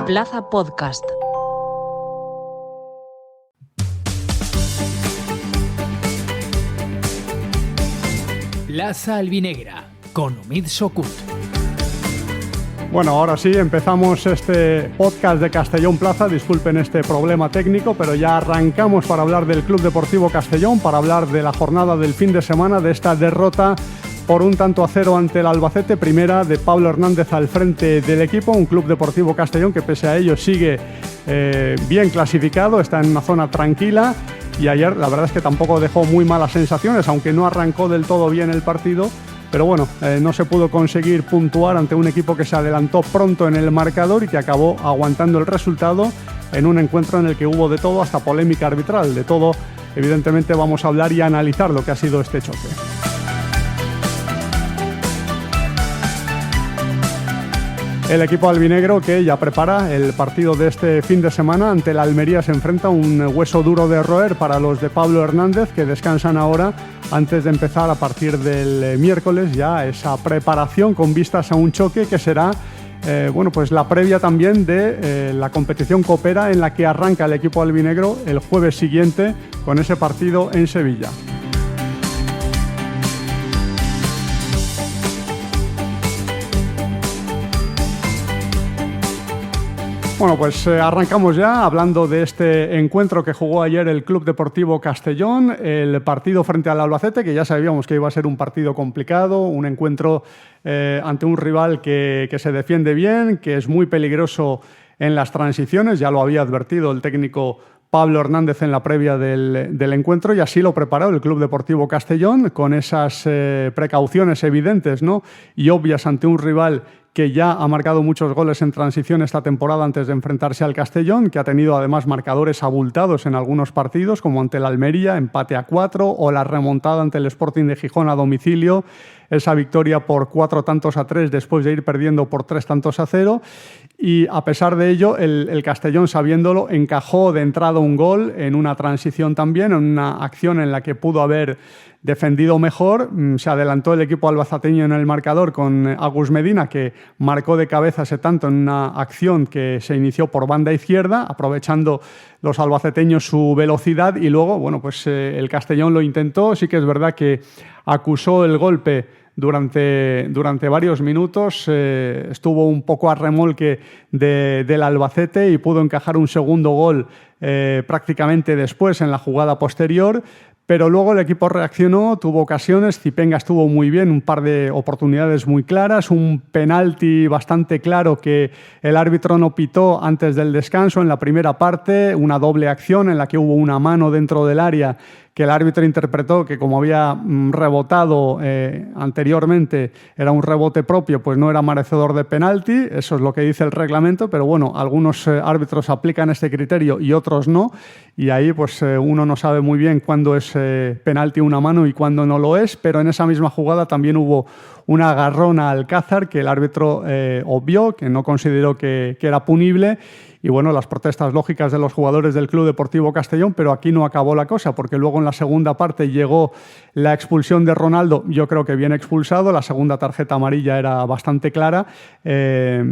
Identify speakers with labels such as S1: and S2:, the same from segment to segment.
S1: Plaza Podcast.
S2: Plaza Albinegra, con Omid Sokut.
S3: Bueno, ahora sí, empezamos este podcast de Castellón Plaza. Disculpen este problema técnico, pero ya arrancamos para hablar del Club Deportivo Castellón, para hablar de la jornada del fin de semana, de esta derrota por 1-0 ante el Albacete, primera de Pablo Hernández al frente del equipo, un Club Deportivo Castellón que pese a ello sigue bien clasificado, está en una zona tranquila, y ayer la verdad es que tampoco dejó muy malas sensaciones, aunque no arrancó del todo bien el partido, pero bueno, no se pudo conseguir puntuar ante un equipo que se adelantó pronto en el marcador y que acabó aguantando el resultado en un encuentro en el que hubo de todo, hasta polémica arbitral. De todo, evidentemente, vamos a hablar y a analizar lo que ha sido este choque. El equipo albinegro, que ya prepara el partido de este fin de semana ante la Almería, se enfrenta a un hueso duro de roer para los de Pablo Hernández, que descansan ahora antes de empezar a partir del miércoles ya esa preparación con vistas a un choque que será pues la previa también de la competición copera en la que arranca el equipo albinegro el jueves siguiente con ese partido en Sevilla. Bueno, pues arrancamos ya hablando de este encuentro que jugó ayer el Club Deportivo Castellón, el partido frente al Albacete, que ya sabíamos que iba a ser un partido complicado, un encuentro ante un rival que se defiende bien, que es muy peligroso en las transiciones, ya lo había advertido el técnico Pablo Hernández en la previa del encuentro, y así lo preparó el Club Deportivo Castellón con esas precauciones evidentes, ¿no?, y obvias ante un rival que ya ha marcado muchos goles en transición esta temporada antes de enfrentarse al Castellón, que ha tenido además marcadores abultados en algunos partidos, como ante el Almería, empate a 4, o la remontada ante el Sporting de Gijón a domicilio, esa victoria por 4-3 después de ir perdiendo por 3-0. Y a pesar de ello, el Castellón, sabiéndolo, encajó de entrada un gol en una transición también, en una acción en la que pudo haber defendido mejor. Se adelantó el equipo albazateño en el marcador con Agus Medina, que marcó de cabeza ese tanto en una acción que se inició por banda izquierda, aprovechando los albaceteños su velocidad, y luego, bueno, pues el Castellón lo intentó. Sí que es verdad que acusó el golpe durante varios minutos, estuvo un poco a remolque del Albacete y pudo encajar un segundo gol prácticamente después en la jugada posterior. Pero luego el equipo reaccionó, tuvo ocasiones, Zipenga estuvo muy bien, un par de oportunidades muy claras, un penalti bastante claro que el árbitro no pitó antes del descanso en la primera parte, una doble acción en la que hubo una mano dentro del área que el árbitro interpretó que, como había rebotado anteriormente, era un rebote propio, pues no era merecedor de penalti. Eso es lo que dice el reglamento, pero bueno, algunos árbitros aplican este criterio y otros no, y ahí pues uno no sabe muy bien cuándo es penalti una mano y cuándo no lo es. Pero en esa misma jugada también hubo un agarrón a Alcázar que el árbitro obvió, que no consideró que era punible. Y bueno, las protestas lógicas de los jugadores del Club Deportivo Castellón, pero aquí no acabó la cosa, porque luego en la segunda parte llegó la expulsión de Ronaldo, yo creo que bien expulsado, la segunda tarjeta amarilla era bastante clara. Se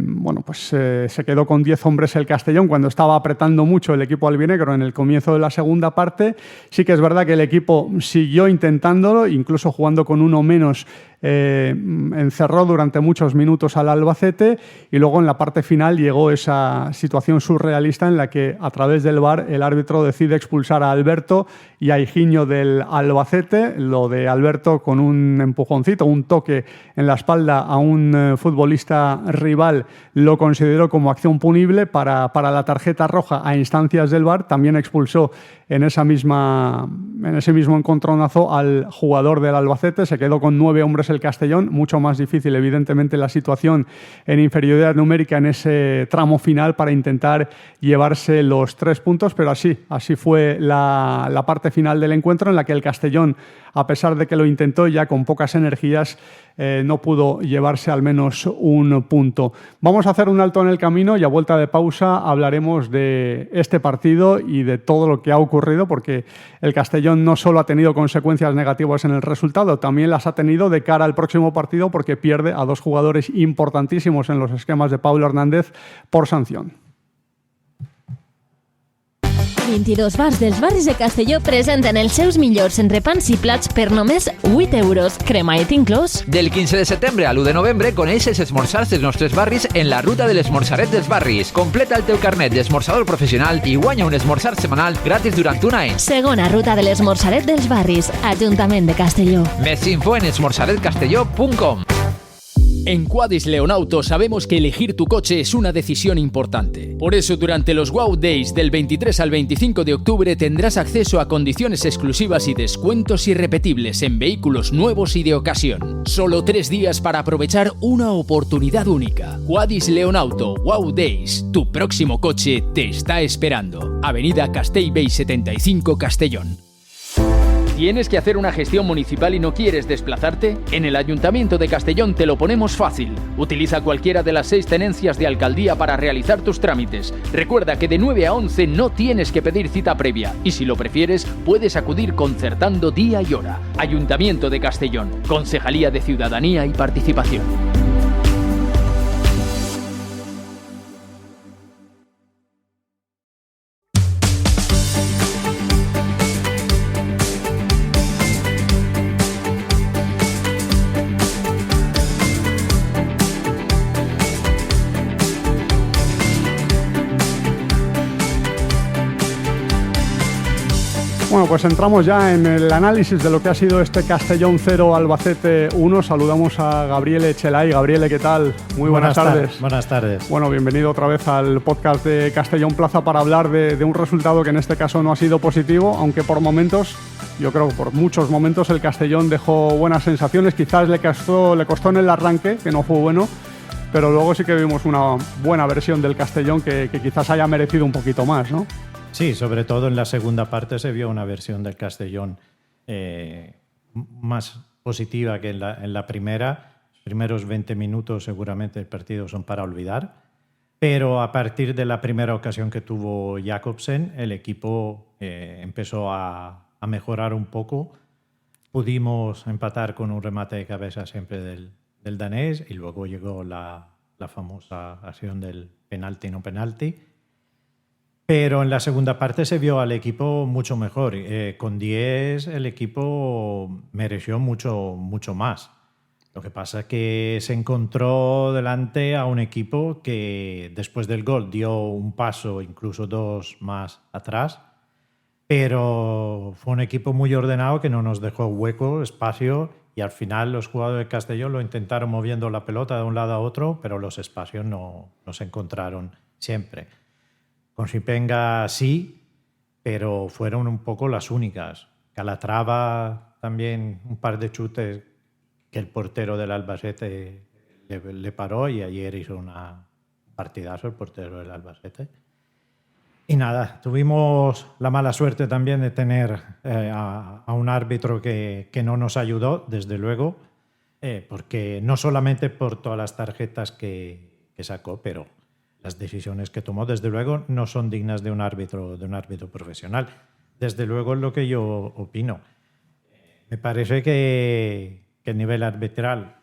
S3: quedó con 10 hombres el Castellón cuando estaba apretando mucho el equipo albinegro en el comienzo de la segunda parte. Sí que es verdad que el equipo siguió intentándolo, incluso jugando con uno menos, encerró durante muchos minutos al Albacete, y luego en la parte final llegó esa situación surrealista en la que a través del VAR el árbitro decide expulsar a Alberto y a Higinio del Albacete. Lo de Alberto con un empujoncito, un toque en la espalda a un futbolista rival, lo consideró como acción punible para la tarjeta roja a instancias del VAR. También expulsó en ese mismo encontronazo al jugador del Albacete. Se quedó con 9 hombres el Castellón, mucho más difícil evidentemente la situación en inferioridad numérica en ese tramo final para intentar llevarse los 3 puntos, pero así fue la parte final del encuentro, en la que el Castellón, a pesar de que lo intentó ya con pocas energías, no pudo llevarse al menos un punto. Vamos a hacer un alto en el camino y a vuelta de pausa hablaremos de este partido y de todo lo que ha ocurrido, porque el Castellón no solo ha tenido consecuencias negativas en el resultado, también las ha tenido de cara al próximo partido, porque pierde a 2 jugadores importantísimos en los esquemas de Pablo Hernández por sanción.
S1: 22 bars dels barris de Castelló presenten els seus millors entrepans i plats per només 8 euros, cremallera inclòs.
S4: Del 15 de setembre a l'1 de novembre coneix els esmorzars dels nostres barris en la ruta de l'esmorzaret dels barris. Completa el teu carnet d'esmorzador professional i guanya un esmorzar setmanal gratis durant un any.
S1: Segona ruta de l'esmorzaret dels barris, Ajuntament de Castelló.
S4: Més info en esmorzaretcastelló.com.
S2: En Quadis Leonauto sabemos que elegir tu coche es una decisión importante. Por eso, durante los Wow Days del 23 al 25 de octubre tendrás acceso a condiciones exclusivas y descuentos irrepetibles en vehículos nuevos y de ocasión. Solo 3 días para aprovechar una oportunidad única. Quadis Leonauto Wow Days. Tu próximo coche te está esperando. Avenida Castellbell 75, Castellón. ¿Tienes que hacer una gestión municipal y no quieres desplazarte? En el Ayuntamiento de Castellón te lo ponemos fácil. Utiliza cualquiera de las 6 tenencias de alcaldía para realizar tus trámites. Recuerda que de 9 a 11 no tienes que pedir cita previa y si lo prefieres puedes acudir concertando día y hora. Ayuntamiento de Castellón, Concejalía de Ciudadanía y Participación.
S3: Bueno, pues entramos ya en el análisis de lo que ha sido este Castellón 0, Albacete 1. Saludamos a Gabriele Chelay. Gabriele, ¿qué tal? Muy buenas tardes.
S5: Buenas tardes.
S3: Bueno, bienvenido otra vez al podcast de Castellón Plaza para hablar de un resultado que en este caso no ha sido positivo, aunque por momentos, yo creo que por muchos momentos el Castellón dejó buenas sensaciones. Quizás le costó en el arranque, que no fue bueno, pero luego sí que vimos una buena versión del Castellón que quizás haya merecido un poquito más, ¿no?
S5: Sí, sobre todo en la segunda parte se vio una versión del Castellón más positiva que en la primera. Los primeros 20 minutos seguramente el partido son para olvidar, pero a partir de la primera ocasión que tuvo Jakobsen, el equipo empezó a mejorar un poco. Pudimos empatar con un remate de cabeza siempre del danés y luego llegó la famosa acción del penalti no penalti. Pero en la segunda parte se vio al equipo mucho mejor. Con 10 el equipo mereció mucho más. Lo que pasa es que se encontró delante a un equipo que después del gol dio un paso, incluso 2 más atrás. Pero fue un equipo muy ordenado que no nos dejó hueco, espacio, y al final los jugadores de Castellón lo intentaron moviendo la pelota de un lado a otro, pero los espacios no se encontraron siempre. Con Xipenga sí, pero fueron un poco las únicas. Calatrava también un par de chutes que el portero del Albacete le paró y ayer hizo un partidazo el portero del Albacete. Y nada, tuvimos la mala suerte también de tener a un árbitro que no nos ayudó, desde luego, porque no solamente por todas las tarjetas que sacó, pero las decisiones que tomó, desde luego, no son dignas de un árbitro profesional. Desde luego es lo que yo opino. Me parece que el nivel arbitral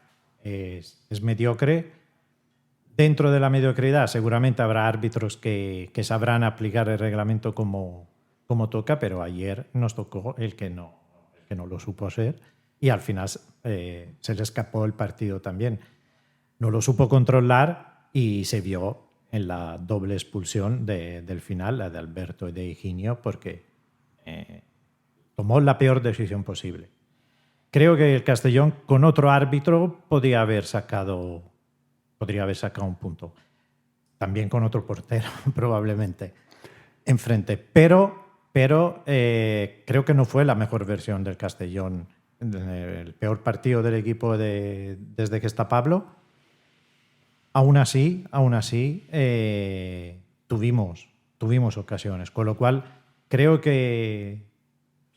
S5: es mediocre. Dentro de la mediocridad seguramente habrá árbitros que sabrán aplicar el reglamento como toca, pero ayer nos tocó el que no lo supo hacer y al final se le escapó el partido también. No lo supo controlar y se vio en la doble expulsión del final, la de Alberto y de Higinio, porque tomó la peor decisión posible. Creo que el Castellón, con otro árbitro, podría haber sacado un punto. También con otro portero, probablemente, enfrente. Pero creo que no fue la mejor versión del Castellón. El peor partido del equipo desde que está Pablo. Aún así, tuvimos ocasiones, con lo cual creo que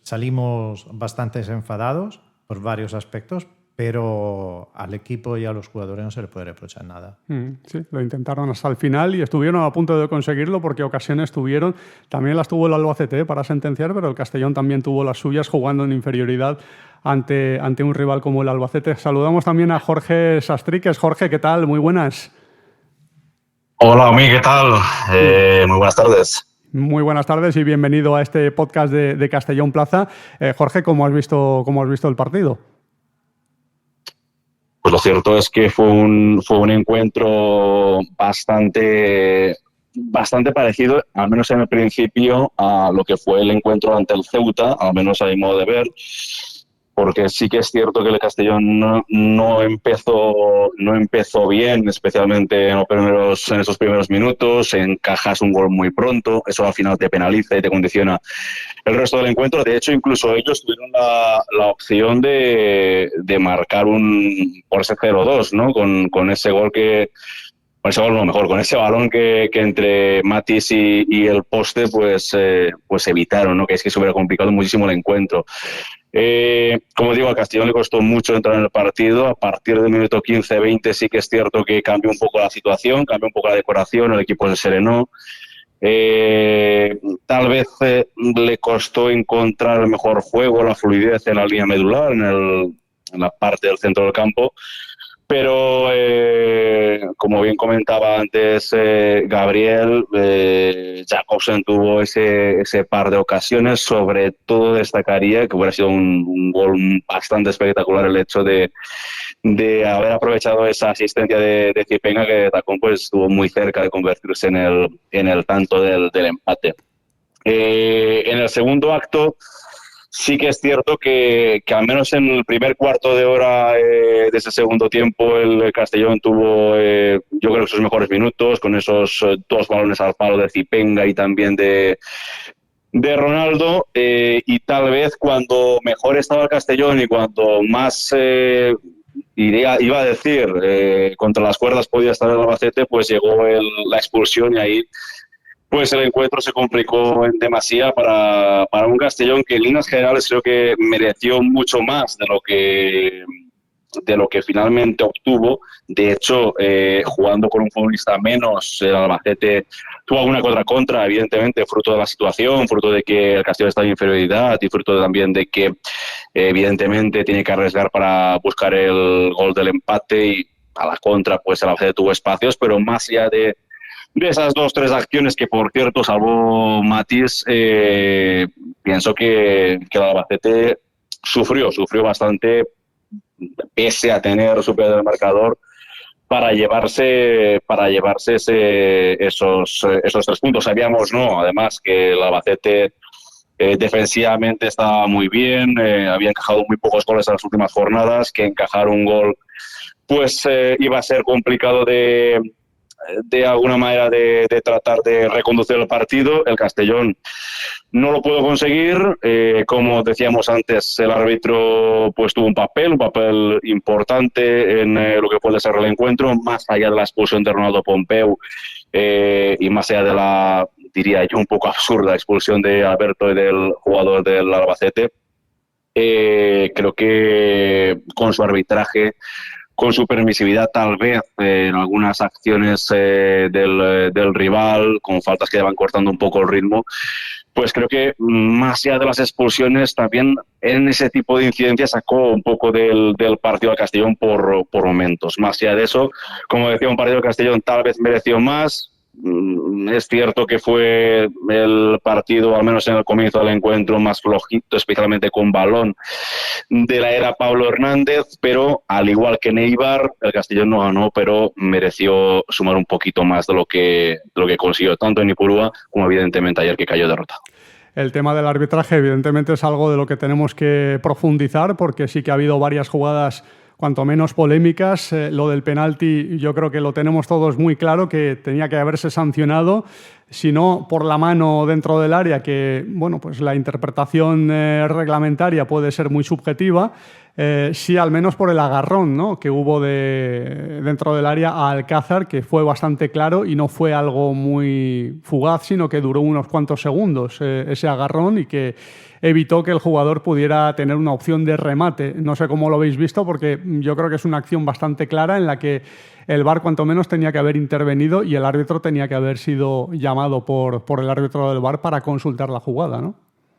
S5: salimos bastante enfadados por varios aspectos, pero al equipo y a los jugadores no se le puede reprochar nada.
S3: Sí, lo intentaron hasta el final y estuvieron a punto de conseguirlo porque ocasiones tuvieron. También las tuvo el Albacete para sentenciar, pero el Castellón también tuvo las suyas jugando en inferioridad ante un rival como el Albacete. Saludamos también a Jorge Sastriques. Jorge, ¿qué tal? Muy buenas.
S6: Hola, Omi, ¿qué tal? Muy buenas tardes.
S3: Muy buenas tardes y bienvenido a este podcast de Castellón Plaza. Jorge, ¿cómo has visto el partido?
S6: Pues lo cierto es que fue un encuentro bastante parecido, al menos en el principio, a lo que fue el encuentro ante el Ceuta, al menos a mi modo de ver, porque sí que es cierto que el Castellón no empezó bien, especialmente en esos primeros minutos, encajas un gol muy pronto, eso al final te penaliza y te condiciona el resto del encuentro. De hecho, incluso ellos tuvieron la opción de marcar por ese 0-2, ¿no? Con ese gol con ese balón que entre Matis y el poste, pues evitaron, ¿no? Que es que se hubiera complicado muchísimo el encuentro. Como digo, al Castellón le costó mucho entrar en el partido. A partir del minuto 15-20 sí que es cierto que cambió un poco la situación, cambió un poco la decoración, el equipo se serenó. Tal vez le costó encontrar el mejor juego, la fluidez en la línea medular, en la parte del centro del campo. Pero, como bien comentaba antes Gabriel, Jakobsen tuvo ese par de ocasiones. Sobre todo destacaría que hubiera sido un gol bastante espectacular el hecho de haber aprovechado esa asistencia de Zipenga, que Tacón pues estuvo muy cerca de convertirse en el tanto del empate. En el segundo acto sí que es cierto que al menos en el primer cuarto de hora de ese segundo tiempo el Castellón tuvo, yo creo, sus mejores minutos, con esos 2 balones al palo de Zipenga y también de Ronaldo, y tal vez cuando mejor estaba el Castellón y cuando más iba a decir contra las cuerdas podía estar el Albacete, pues llegó la expulsión y ahí pues el encuentro se complicó en demasía para un Castellón que en líneas generales creo que mereció mucho más de lo que finalmente obtuvo. De hecho, jugando con un futbolista menos, el Albacete tuvo alguna contra, evidentemente, fruto de la situación, fruto de que el Castellón está en inferioridad y fruto también de que, evidentemente, tiene que arriesgar para buscar el gol del empate y a la contra, pues el Albacete tuvo espacios, pero más allá de esas 2-3 acciones que, por cierto, salvó Matis, pienso que el Albacete sufrió bastante, pese a tener superior el marcador, para llevarse esos 3 puntos. Sabíamos, ¿no? Además, que el Albacete defensivamente estaba muy bien, había encajado muy pocos goles en las últimas jornadas, que encajar un gol pues iba a ser complicado de alguna manera de tratar de reconducir el partido. El Castellón no lo pudo conseguir. Como decíamos antes, el árbitro pues tuvo un papel importante en lo que puede ser el encuentro, más allá de la expulsión de Ronaldo Pompeu y más allá de la, diría yo, un poco absurda expulsión de Alberto y del jugador del Albacete. Creo que con su arbitraje, con su permisividad tal vez en algunas acciones del rival, con faltas que van cortando un poco el ritmo, pues creo que más allá de las expulsiones, también en ese tipo de incidencias sacó un poco del partido al Castellón por momentos. Más allá de eso, como decía, un partido del Castellón tal vez mereció más. Es cierto que fue el partido, al menos en el comienzo del encuentro, más flojito, especialmente con balón, de la era Pablo Hernández, pero al igual que Neibar, el Castellón no ganó, pero mereció sumar un poquito más de lo que consiguió, tanto en Ipurúa como evidentemente ayer, que cayó derrotado.
S3: El tema del arbitraje evidentemente es algo de lo que tenemos que profundizar, porque sí que ha habido varias jugadas cuanto menos polémicas. Lo del penalti yo creo que lo tenemos todos muy claro, que tenía que haberse sancionado, si no por la mano dentro del área, que bueno, pues la interpretación reglamentaria puede ser muy subjetiva, sí al menos por el agarrón, ¿no?, que hubo dentro del área a Alcázar, que fue bastante claro y no fue algo muy fugaz, sino que duró unos cuantos segundos ese agarrón y que evitó que el jugador pudiera tener una opción de remate. No sé cómo lo habéis visto, porque yo creo que es una acción bastante clara en la que el VAR cuanto menos tenía que haber intervenido y el árbitro tenía que haber sido llamado por el árbitro del VAR para consultar la jugada, ¿no?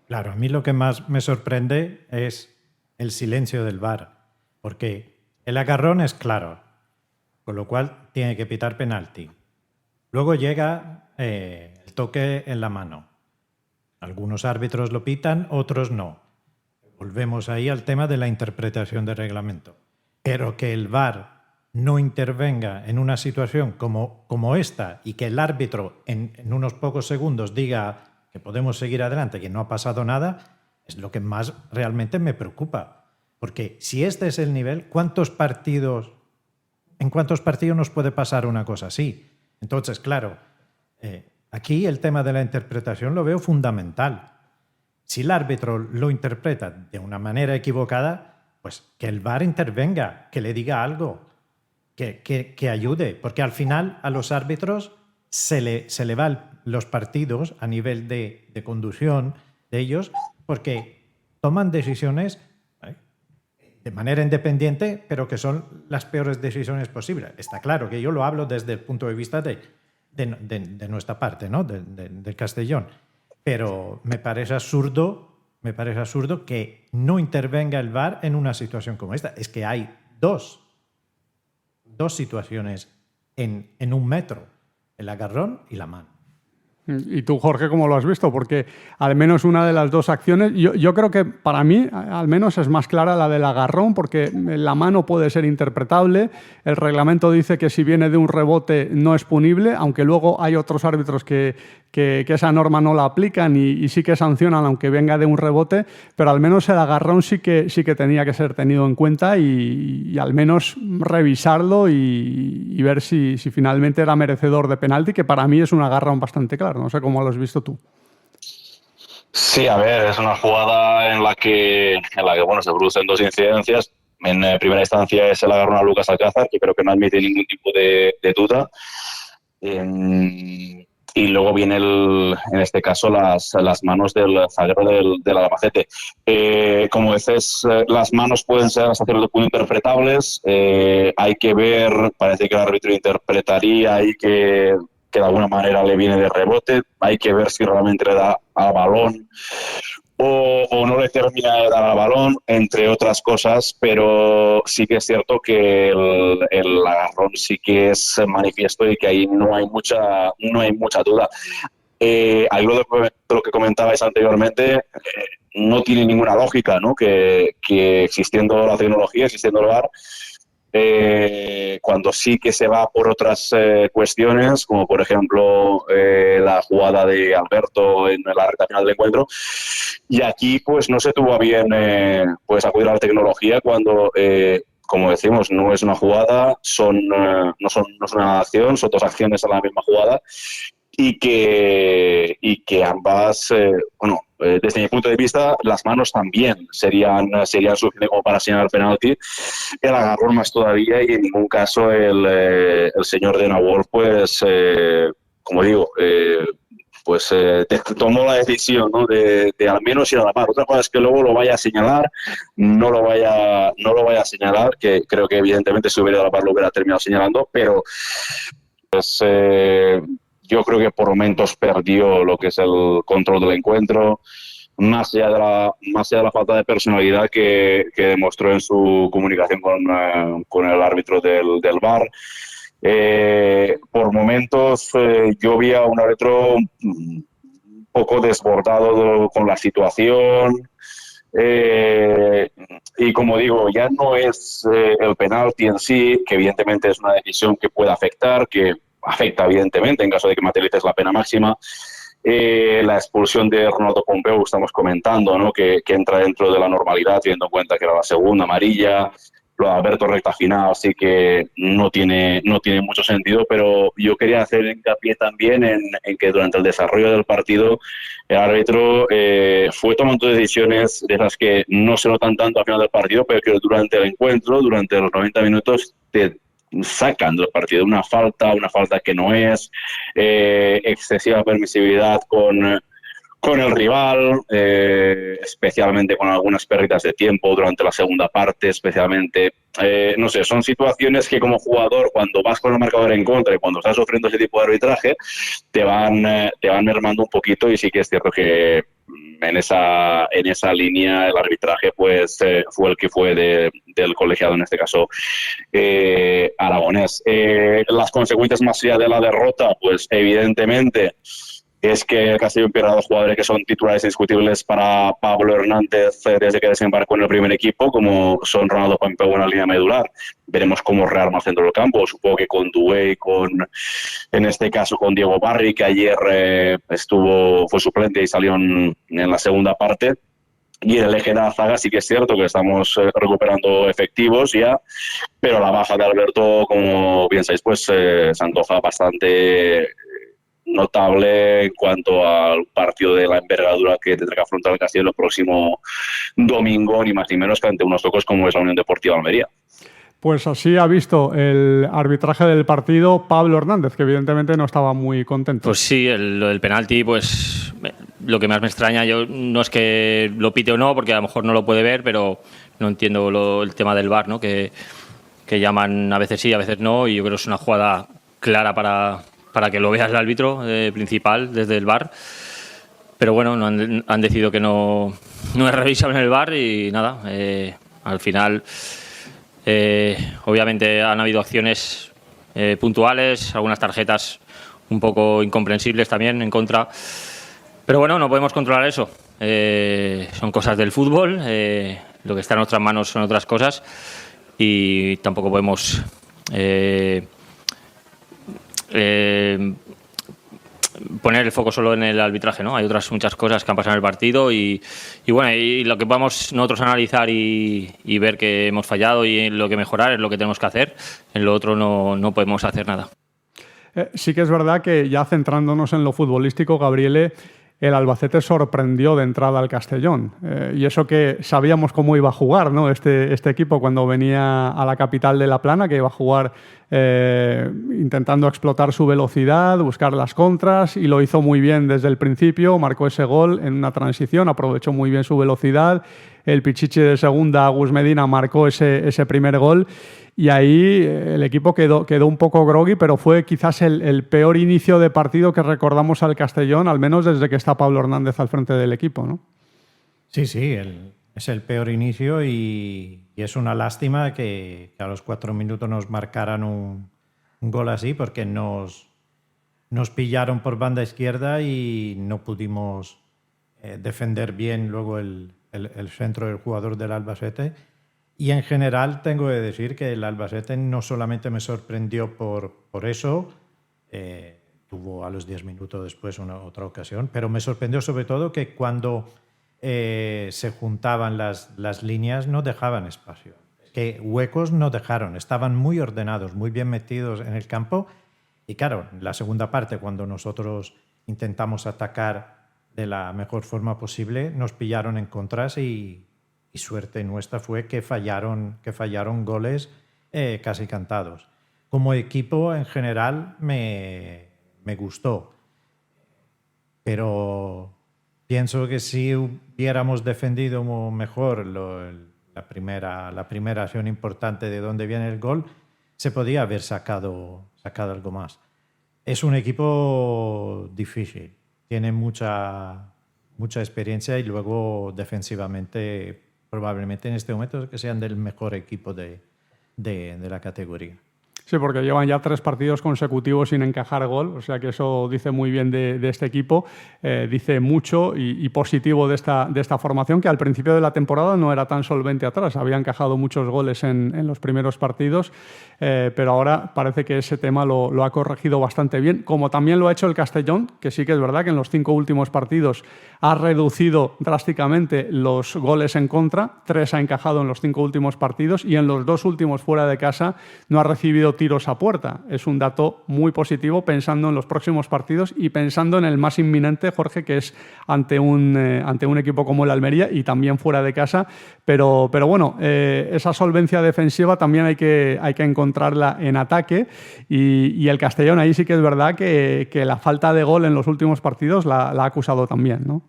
S5: Claro, a mí lo que más me sorprende es el silencio del VAR, porque el agarrón es claro, con lo cual tiene que pitar penalti. Luego llega el toque en la mano. Algunos árbitros lo pitan, otros no. Volvemos ahí al tema de la interpretación del reglamento. Pero que el VAR no intervenga en una situación como esta y que el árbitro en unos pocos segundos diga que podemos seguir adelante, que no ha pasado nada, es lo que más realmente me preocupa. Porque si este es el nivel, ¿en cuántos partidos nos puede pasar una cosa así? Entonces, claro, aquí el tema de la interpretación lo veo fundamental. Si el árbitro lo interpreta de una manera equivocada, pues que el VAR intervenga, que le diga algo, que ayude, porque al final a los árbitros se le van los partidos a nivel de conducción de ellos, porque toman decisiones de manera independiente, pero que son las peores decisiones posibles. Está claro que yo lo hablo desde el punto de vista de nuestra parte, ¿no? del Castellón. Pero me parece absurdo que no intervenga el VAR en una situación como esta. Es que hay dos situaciones en un metro, el agarrón y la mano.
S3: ¿Y tú, Jorge, cómo lo has visto? Porque al menos una de las dos acciones, yo creo que para mí al menos es más clara la del agarrón, porque la mano puede ser interpretable. El reglamento dice que si viene de un rebote no es punible, aunque luego hay otros árbitros que esa norma no la aplican y sí que sancionan aunque venga de un rebote, pero al menos el agarrón sí que tenía que ser tenido en cuenta y al menos revisarlo y ver si finalmente era merecedor de penalti, que para mí es un agarrón bastante claro. No sé cómo lo has visto tú.
S6: Sí, a ver, es una jugada en la que bueno, se producen dos incidencias. En primera instancia es el agarrón a Lucas Alcázar, que creo que no admite ningún tipo de duda. Y luego viene, en este caso, las manos del zaguero del Albacete. Como dices, las manos pueden ser hasta cierto punto interpretables. Hay que ver, parece que el árbitro interpretaría y que de alguna manera le viene de rebote. Hay que ver si realmente le da al balón o no le termina de dar al balón, entre otras cosas, pero sí que es cierto que el agarrón sí que es manifiesto y que ahí no hay mucha duda. Ahí lo que comentabais anteriormente, no tiene ninguna lógica, ¿no? Que existiendo la tecnología, existiendo el VAR, cuando sí que se va por otras cuestiones, como por ejemplo la jugada de Alberto en la recta final del encuentro, y aquí pues no se tuvo a bien pues acudir a la tecnología cuando como decimos, no es una jugada, no es una acción, son dos acciones a la misma jugada y que ambas, desde mi punto de vista, las manos también serían suficientes como para señalar penalti. El agarrón más todavía y en ningún caso el señor de Nawal, pues, como digo, tomó la decisión, ¿no? de al menos ir a la par. Otra cosa es que luego lo vaya a señalar, no lo vaya a señalar, que creo que evidentemente si hubiera ido a la par lo hubiera terminado señalando, pero pues, yo creo que por momentos perdió lo que es el control del encuentro, más allá de la falta de personalidad que demostró en su comunicación con el árbitro del VAR. Por momentos yo vi a un árbitro un poco desbordado con la situación. Y como digo, ya no es el penalti en sí, que evidentemente es una decisión que puede afectar, que afecta evidentemente en caso de que materialices la pena máxima. La expulsión de Ronaldo Pompeu, estamos comentando, ¿no? que entra dentro de la normalidad, teniendo en cuenta que era la segunda amarilla. Lo de Alberto recta final, así que no tiene mucho sentido, pero yo quería hacer hincapié también en que durante el desarrollo del partido el árbitro fue tomando decisiones de las que no se notan tanto al final del partido, pero que durante el encuentro, durante los 90 minutos, te sacan del partido una falta que no es, excesiva permisividad con el rival, especialmente con algunas pérdidas de tiempo durante la segunda parte, especialmente, no sé, son situaciones que como jugador, cuando vas con el marcador en contra y cuando estás sufriendo ese tipo de arbitraje, te van mermando un poquito, y sí que es cierto que en esa línea el arbitraje pues fue el que fue del colegiado, en este caso aragonés. Las consecuencias más allá de la derrota, pues evidentemente es que el Castellón pierde a dos jugadores que son titulares indiscutibles para Pablo Hernández desde que desembarcó en el primer equipo, como son Ronaldo Pampeu en la línea medular. Veremos cómo rearma el centro del campo, supongo que con Doué, en este caso con Diego Barry, que ayer fue suplente y salió en la segunda parte. Y en el eje de la zaga sí que es cierto que estamos recuperando efectivos ya, pero la baja de Alberto, como bien sabéis, pues se antoja bastante notable en cuanto al partido de la envergadura que tendrá que afrontar el Castellón el próximo domingo, ni más ni menos que ante unos locos como es la Unión Deportiva Almería.
S3: Pues así ha visto el arbitraje del partido Pablo Hernández, que evidentemente no estaba muy contento.
S7: Pues sí, el penalti, pues lo que más me extraña, yo no es que lo pite o no, porque a lo mejor no lo puede ver, pero no entiendo el tema del VAR, ¿no? Que llaman a veces sí, a veces no, y yo creo que es una jugada clara para que lo vea el árbitro principal desde el VAR. Pero bueno, han decidido que no es revisable en el VAR y nada, al final... obviamente han habido acciones puntuales, algunas tarjetas un poco incomprensibles también en contra, pero bueno, no podemos controlar eso, son cosas del fútbol, lo que está en nuestras manos son otras cosas y tampoco podemos poner el foco solo en el arbitraje, ¿no? Hay otras muchas cosas que han pasado en el partido y bueno, y lo que vamos nosotros a analizar y ver que hemos fallado y lo que mejorar es lo que tenemos que hacer. En lo otro no podemos hacer nada.
S3: Sí que es verdad que ya centrándonos en lo futbolístico, Gabriele, el Albacete sorprendió de entrada al Castellón. Y eso que sabíamos cómo iba a jugar, ¿no? Este equipo cuando venía a la capital de La Plana, que iba a jugar intentando explotar su velocidad, buscar las contras, y lo hizo muy bien desde el principio, marcó ese gol en una transición, aprovechó muy bien su velocidad. El Pichichi de segunda, Gus Medina, marcó ese primer gol. Y ahí el equipo quedó un poco groggy, pero fue quizás el peor inicio de partido que recordamos al Castellón, al menos desde que está Pablo Hernández al frente del equipo, ¿no?
S5: Sí, es el peor inicio y es una lástima que a los 4 minutos nos marcaran un gol así, porque nos pillaron por banda izquierda y no pudimos defender bien luego el centro del jugador del Albacete. Y en general tengo que decir que el Albacete no solamente me sorprendió por eso, tuvo a los 10 minutos después otra ocasión, pero me sorprendió sobre todo que cuando se juntaban las líneas no dejaban espacio. Que huecos no dejaron, estaban muy ordenados, muy bien metidos en el campo. Y claro, en la segunda parte, cuando nosotros intentamos atacar de la mejor forma posible, nos pillaron en contras y suerte nuestra fue que fallaron goles casi cantados. Como equipo, en general, me gustó. Pero pienso que si hubiéramos defendido mejor la primera acción importante de donde viene el gol, se podía haber sacado algo más. Es un equipo difícil, tiene mucha experiencia y luego defensivamente probablemente en este momento que sean del mejor equipo de la categoría.
S3: Sí, porque llevan ya 3 partidos consecutivos sin encajar gol, o sea que eso dice muy bien de este equipo, dice mucho y positivo de esta formación, que al principio de la temporada no era tan solvente atrás, había encajado muchos goles en los primeros partidos, pero ahora parece que ese tema lo ha corregido bastante bien, como también lo ha hecho el Castellón, que sí que es verdad que en los 5 últimos partidos ha reducido drásticamente los goles en contra, 3 ha encajado en los 5 últimos partidos y en los 2 últimos fuera de casa no ha recibido tiros a puerta. Es un dato muy positivo pensando en los próximos partidos y pensando en el más inminente, Jorge, que es ante un equipo como el Almería y también fuera de casa. Pero bueno, esa solvencia defensiva también hay que encontrarla en ataque y el Castellón ahí sí que es verdad que la falta de gol en los últimos partidos la ha acusado también, ¿no?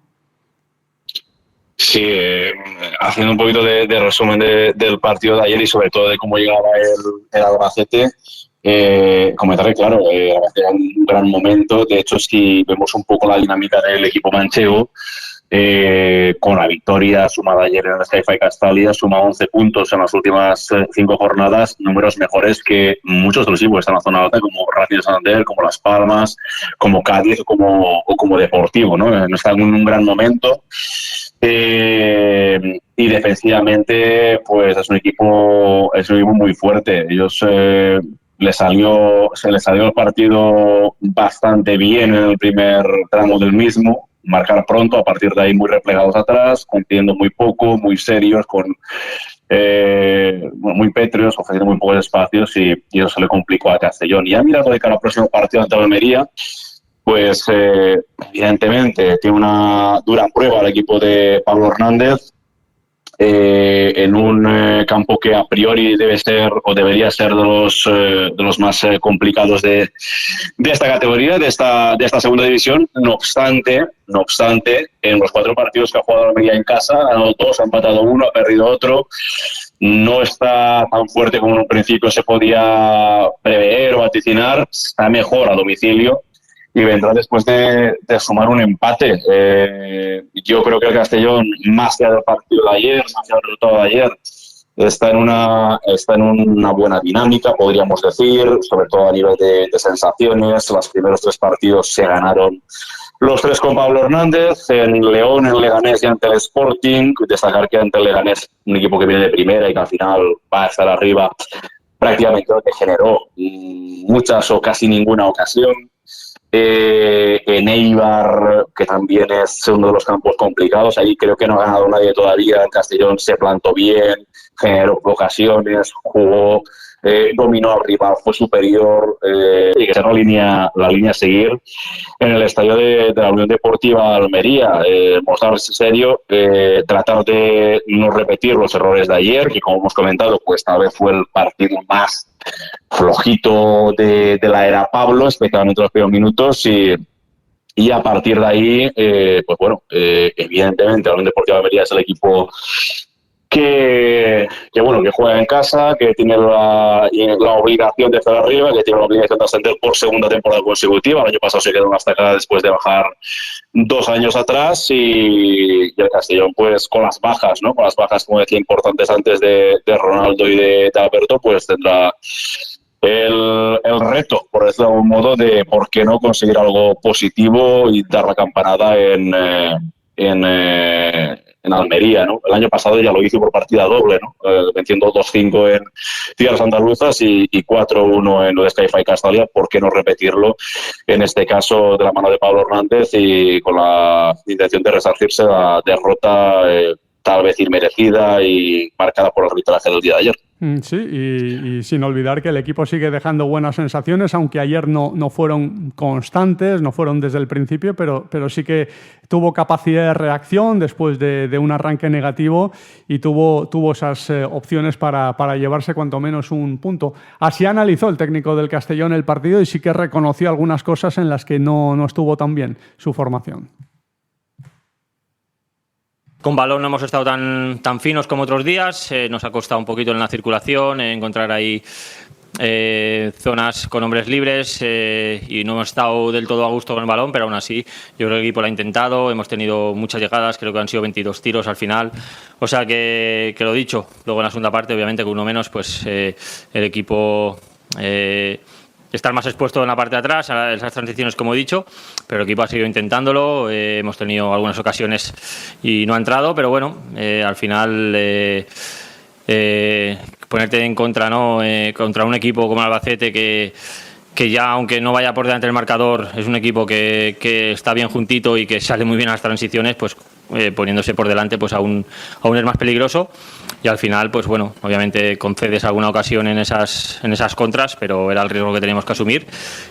S6: Sí, haciendo un poquito de resumen del partido de ayer y sobre todo de cómo llegaba el Albacete, comentarle, claro, Albacete era un gran momento. De hecho, si vemos un poco la dinámica del equipo manchego, con la victoria sumada ayer en el Sky-Fi Castalia, suma 11 puntos en las últimas 5 jornadas, números mejores que muchos de los equipos que están en la zona alta, como Racing de Santander, como Las Palmas, como Cádiz o como Deportivo, ¿no? No están en un gran momento. Y defensivamente, pues es un equipo muy fuerte. Ellos se les salió el partido bastante bien en el primer tramo del mismo. Marcar pronto, a partir de ahí muy replegados atrás, compitiendo muy poco, muy serios, muy pétreos, ofreciendo muy pocos espacios y eso se le complicó a Castellón. Y ya mirando de cara al próximo partido ante Almería, pues evidentemente tiene una dura prueba el equipo de Pablo Hernández en un campo que a priori debe ser o debería ser de los más complicados de esta categoría, de esta segunda división. No obstante, en los 4 partidos que ha jugado Almería en casa, ha ganado 2, ha empatado 1, ha perdido otro. No está tan fuerte como en un principio se podía prever o vaticinar, está mejor a domicilio y vendrá después de sumar un empate. Yo creo que el Castellón, más allá del partido de ayer, más allá del resultado de ayer, está en una buena dinámica, podríamos decir, sobre todo a nivel de sensaciones. Los primeros 3 partidos se ganaron los 3 con Pablo Hernández, en León, en Leganés y ante el Sporting. Destacar que ante el Leganés, un equipo que viene de primera y que al final va a estar arriba, prácticamente lo que generó muchas o casi ninguna ocasión. En Eibar, que también es uno de los campos complicados, ahí creo que no ha ganado nadie todavía. El Castellón se plantó bien, generó ocasiones, jugó, dominó al rival, fue superior, y que será la línea a seguir en el estadio de la Unión Deportiva Almería. Mostrarse serio, tratar de no repetir los errores de ayer, que como hemos comentado, pues tal vez fue el partido más flojito de la era Pablo, especialmente en los primeros minutos, y a partir de ahí, pues bueno, evidentemente la Unión Deportiva Almería es el equipo que juega en casa, que tiene la obligación de estar arriba, que tiene la obligación de ascender por segunda temporada consecutiva. El año pasado se quedó en la estacada después de bajar 2 años atrás, y el Castellón, pues con las bajas, ¿no? Con las bajas, como decía, importantes antes de Ronaldo y de Alberto, pues tendrá el reto, por decirlo de algún modo, de por qué no conseguir algo positivo y dar la campanada en Almería, ¿no? El año pasado ya lo hizo por partida doble, ¿no? Venciendo 2-5 en Tierras Andaluzas y 4-1 en lo de Sky-Fi Castalia. ¿Por qué no repetirlo? En este caso, de la mano de Pablo Hernández y con la intención de resarcirse la derrota tal vez inmerecida y marcada por el arbitraje del día de ayer.
S3: Sí, y sin olvidar que el equipo sigue dejando buenas sensaciones, aunque ayer no fueron constantes, no fueron desde el principio, pero sí que tuvo capacidad de reacción después de un arranque negativo y tuvo esas opciones para llevarse cuanto menos un punto. Así analizó el técnico del Castellón el partido y sí que reconoció algunas cosas en las que no estuvo tan bien su formación.
S7: Con balón no hemos estado tan finos como otros días, nos ha costado un poquito en la circulación, encontrar ahí zonas con hombres libres y no hemos estado del todo a gusto con el balón, pero aún así yo creo que el equipo lo ha intentado, hemos tenido muchas llegadas, creo que han sido 22 tiros al final, o sea que lo dicho, luego en la segunda parte obviamente con uno menos pues el equipo... estar más expuesto en la parte de atrás a esas transiciones, como he dicho, pero el equipo ha seguido intentándolo, hemos tenido algunas ocasiones y no ha entrado, pero bueno, al final ponerte en contra, ¿no? Contra un equipo como el Albacete que ya, aunque no vaya por delante del marcador, es un equipo que está bien juntito y que sale muy bien a las transiciones, pues poniéndose por delante pues aún es más peligroso, y al final pues bueno, obviamente concedes alguna ocasión en esas contras, pero era el riesgo que teníamos que asumir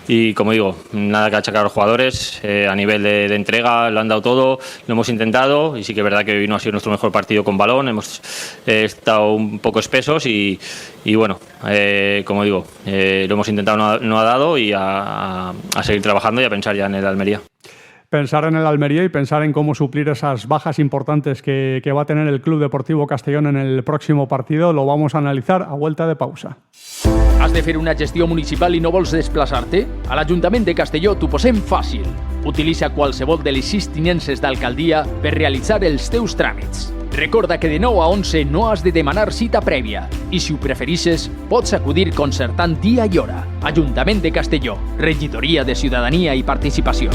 S7: y como digo, nada que achacar a los jugadores, a nivel de entrega lo han dado todo, lo hemos intentado y sí que es verdad que hoy no ha sido nuestro mejor partido con balón, hemos estado un poco espesos y bueno, como digo, lo hemos intentado, no ha dado, y a seguir trabajando y a pensar ya en el Almería.
S3: Pensar en el Almería y pensar en cómo suplir esas bajas importantes que va a tener el Club Deportivo Castellón en el próximo partido lo vamos a analizar a vuelta de pausa.
S2: Has de fer una gestió municipal i no vols desplaçar-te? A l'Ajuntament de Castelló t'ho posem fàcil. Utilitza qualsevol de les 6 tinences d'alcaldia per realitzar els teus tràmits. Recorda que de 9 a 11 no has de demanar cita prèvia i si ho preferixes pots acudir concertant dia i hora. Ajuntament de Castelló, Regidoria de Ciutadania i Participació.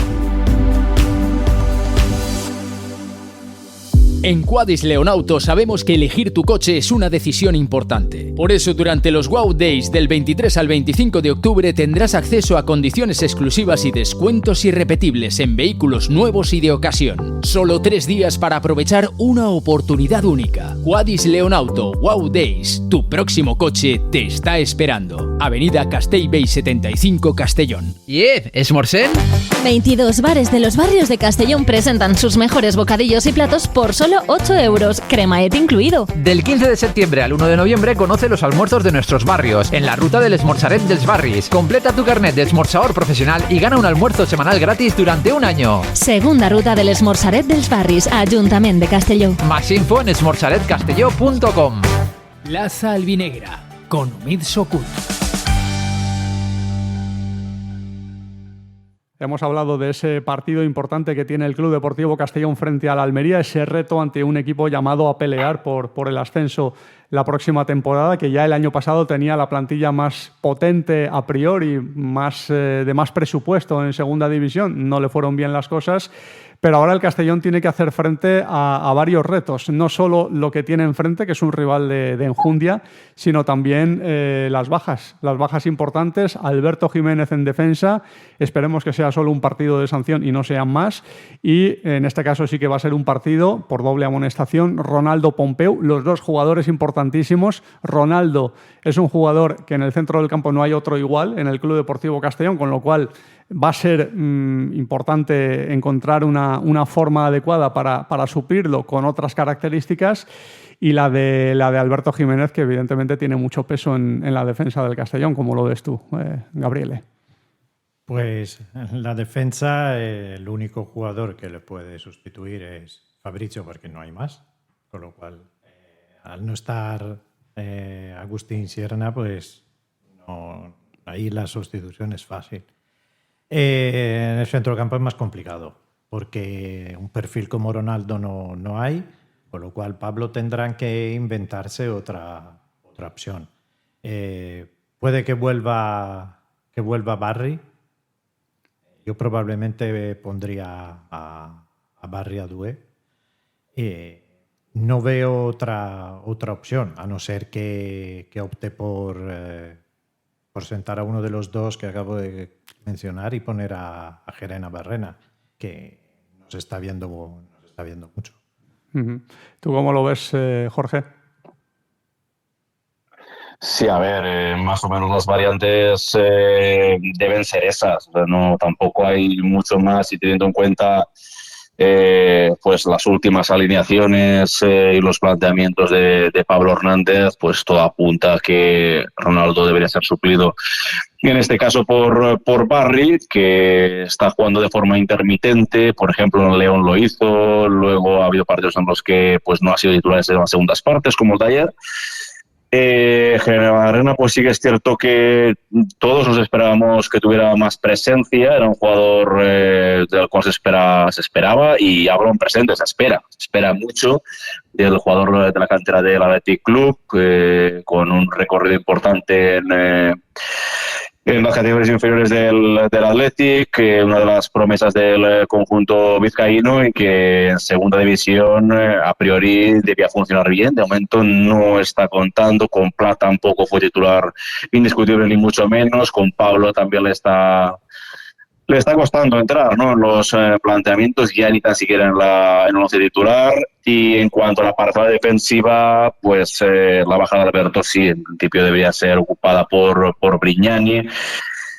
S2: En Quadis Leonauto sabemos que elegir tu coche es una decisión importante. Por eso, durante los Wow Days del 23 al 25 de octubre tendrás acceso a condiciones exclusivas y descuentos irrepetibles en vehículos nuevos y de ocasión. Solo 3 días para aprovechar una oportunidad única. Quadis Leonauto Wow Days. Tu próximo coche te está esperando. Avenida Castellbell 75, Castellón.
S4: ¿Esmorzén?
S1: 22 bares de los barrios de Castellón presentan sus mejores bocadillos y platos por solo 8 euros, cremaet incluido.
S4: Del 15 de septiembre al 1 de noviembre conoce los almuerzos de nuestros barrios en la ruta del Esmorzaret dels Barris. Completa tu carnet de esmorzador profesional y gana un almuerzo semanal gratis durante un año.
S1: Segunda ruta del Esmorzaret dels Barris, Ajuntament de Castelló.
S4: Más info en esmorzaretcastelló.com.
S2: Plaza Albinegra, con Umid Sokut.
S3: Hemos hablado de ese partido importante que tiene el Club Deportivo Castellón frente al Almería, ese reto ante un equipo llamado a pelear por el ascenso la próxima temporada, que ya el año pasado tenía la plantilla más potente a priori, de más presupuesto en segunda división. No le fueron bien las cosas, pero ahora el Castellón tiene que hacer frente a varios retos. No solo lo que tiene enfrente, que es un rival de enjundia, sino también las bajas importantes. Alberto Jiménez en defensa, esperemos que sea solo un partido de sanción y no sean más. Y en este caso sí que va a ser un partido por doble amonestación. Ronaldo Pompeu, los dos jugadores importantísimos. Ronaldo es un jugador que en el centro del campo no hay otro igual en el Club Deportivo Castellón, con lo cual va a ser importante encontrar una forma adecuada para suplirlo con otras características, y la de Alberto Jiménez, que evidentemente tiene mucho peso en la defensa del Castellón. ¿Cómo lo ves tú, Gabriele?
S5: Pues en la defensa el único jugador que le puede sustituir es Fabricio, porque no hay más, con lo cual al no estar Agustín Sierna, pues no, ahí la sustitución es fácil. En el centro del campo es más complicado, porque un perfil como Ronaldo no hay, con lo cual Pablo tendrán que inventarse otra opción. Puede que vuelva Barry. Yo probablemente pondría a Barry Adue. No veo otra opción, a no ser que opte por sentar a uno de los dos que acabo de mencionar y poner a Gerena Barrena, que nos está viendo mucho.
S3: ¿Tú cómo lo ves, Jorge?
S6: Sí, a ver, más o menos las variantes deben ser esas. O sea, no, tampoco hay mucho más, y teniendo en cuenta pues las últimas alineaciones y los planteamientos de Pablo Hernández, pues todo apunta a que Ronaldo debería ser suplido, en este caso por Barry, que está jugando de forma intermitente. Por ejemplo, en León lo hizo, luego ha habido partidos en los que pues no ha sido titular en las segundas partes, como el de ayer. Gerena Barrena, pues sí que es cierto que todos nos esperábamos que tuviera más presencia. Era un jugador del cual se esperaba, y hablo en presente, se espera mucho del jugador de la cantera del Athletic Club, con un recorrido importante en las categorías inferiores del Athletic, una de las promesas del conjunto vizcaíno, y que en segunda división a priori debía funcionar bien. De momento no está contando. Con Pla tampoco fue titular indiscutible, ni mucho menos. Con Pablo también le está costando entrar, ¿no?, en los planteamientos, ya ni tan siquiera en el once titular. Y en cuanto a la parcela defensiva, pues la bajada de Alberto sí, en principio debería ser ocupada por Brignani.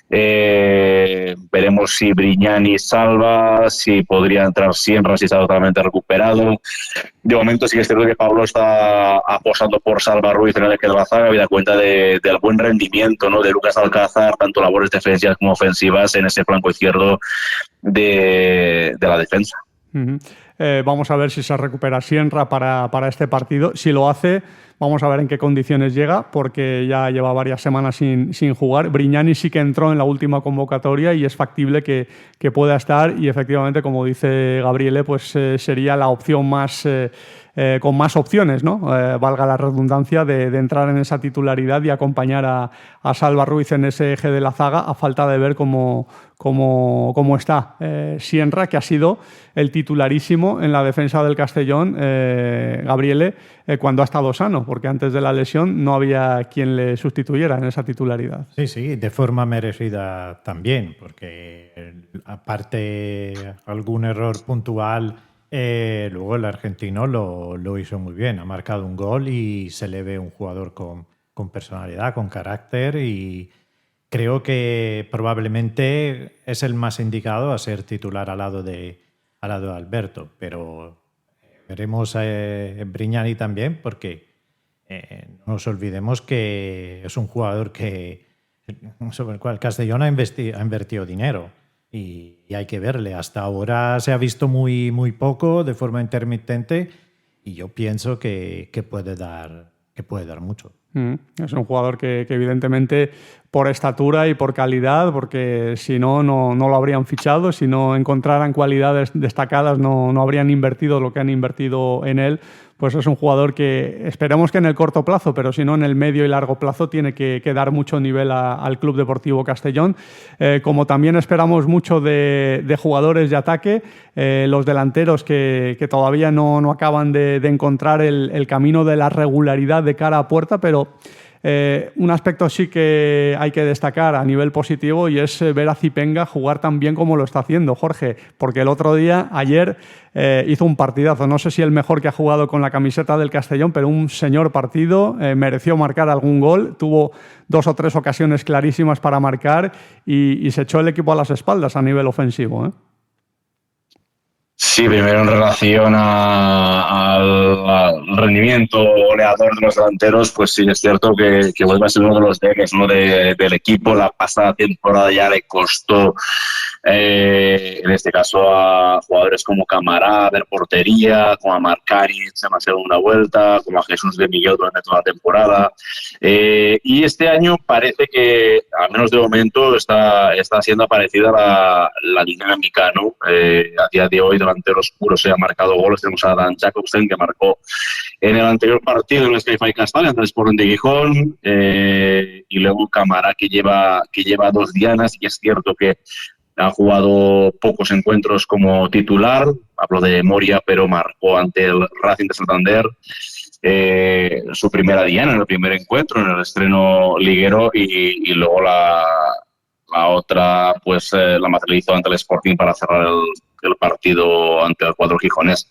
S6: Veremos si Brignani salva, si podría entrar Sienra, si está totalmente recuperado. De momento sí que es cierto que Pablo está apostando por Salva Ruiz en el que de la zaga, habida cuenta del buen rendimiento, ¿no?, de Lucas Alcázar, tanto labores defensivas como ofensivas en ese flanco izquierdo de la defensa.
S3: Vamos a ver si se recupera Sienra para este partido. Si lo hace, Vamos a ver en qué condiciones llega, porque ya lleva varias semanas sin jugar. Brignani sí que entró en la última convocatoria y es factible que pueda estar, y efectivamente, como dice Gabriele, pues sería la opción más con más opciones, ¿no? Valga la redundancia, de entrar en esa titularidad y acompañar a Salva Ruiz en ese eje de la zaga, a falta de ver cómo está Sienra, que ha sido el titularísimo en la defensa del Castellón, Gabriele, cuando ha estado sano, porque antes de la lesión no había quien le sustituyera en esa titularidad.
S5: Sí, de forma merecida también, porque aparte algún error puntual, luego el argentino lo hizo muy bien, ha marcado un gol y se le ve un jugador con personalidad, con carácter, y creo que probablemente es el más indicado a ser titular al lado de Alberto, pero veremos a Brignani también, porque no nos olvidemos que es un jugador sobre el cual Castellón ha invertido dinero. Y hay que verle. Hasta ahora se ha visto muy, muy poco, de forma intermitente, y yo pienso que puede dar mucho.
S3: Es un jugador que evidentemente, por estatura y por calidad, porque si no lo habrían fichado, si no encontraran cualidades destacadas no habrían invertido lo que han invertido en él. Pues es un jugador que esperemos que en el corto plazo, pero si no en el medio y largo plazo, tiene que dar mucho nivel al Club Deportivo Castellón. Como también esperamos mucho de jugadores de ataque, los delanteros que todavía no acaban de encontrar el camino de la regularidad de cara a puerta, pero un aspecto sí que hay que destacar a nivel positivo, y es ver a Zipenga jugar tan bien como lo está haciendo, Jorge, porque ayer hizo un partidazo. No sé si el mejor que ha jugado con la camiseta del Castellón, pero un señor partido, mereció marcar algún gol, tuvo 2 o 3 ocasiones clarísimas para marcar y se echó el equipo a las espaldas a nivel ofensivo, ¿eh?
S6: Sí, primero en relación al rendimiento goleador de los delanteros, pues sí es cierto que vuelve a ser uno de los ejes, ¿no? del equipo. La pasada temporada ya le costó, en este caso, a jugadores como Camará ver portería, como a Marcari en la segunda vuelta, como a Jesús de Milló durante toda la temporada. Y este año parece que, al menos de momento, está siendo aparecida la dinámica, ¿no? A día de hoy, delante los puros se ha marcado goles. Tenemos a Dan Jacobsen, que marcó en el anterior partido en el Sky Castellón ante el Sporting de Gijón, y luego Camará, que lleva 2 dianas, y es cierto que ha jugado pocos encuentros como titular. Hablo de Moria, pero marcó ante el Racing de Santander su primera diana en el primer encuentro, en el estreno liguero, y luego la otra pues la materializó ante el Sporting para cerrar el partido ante el cuadro gijonés.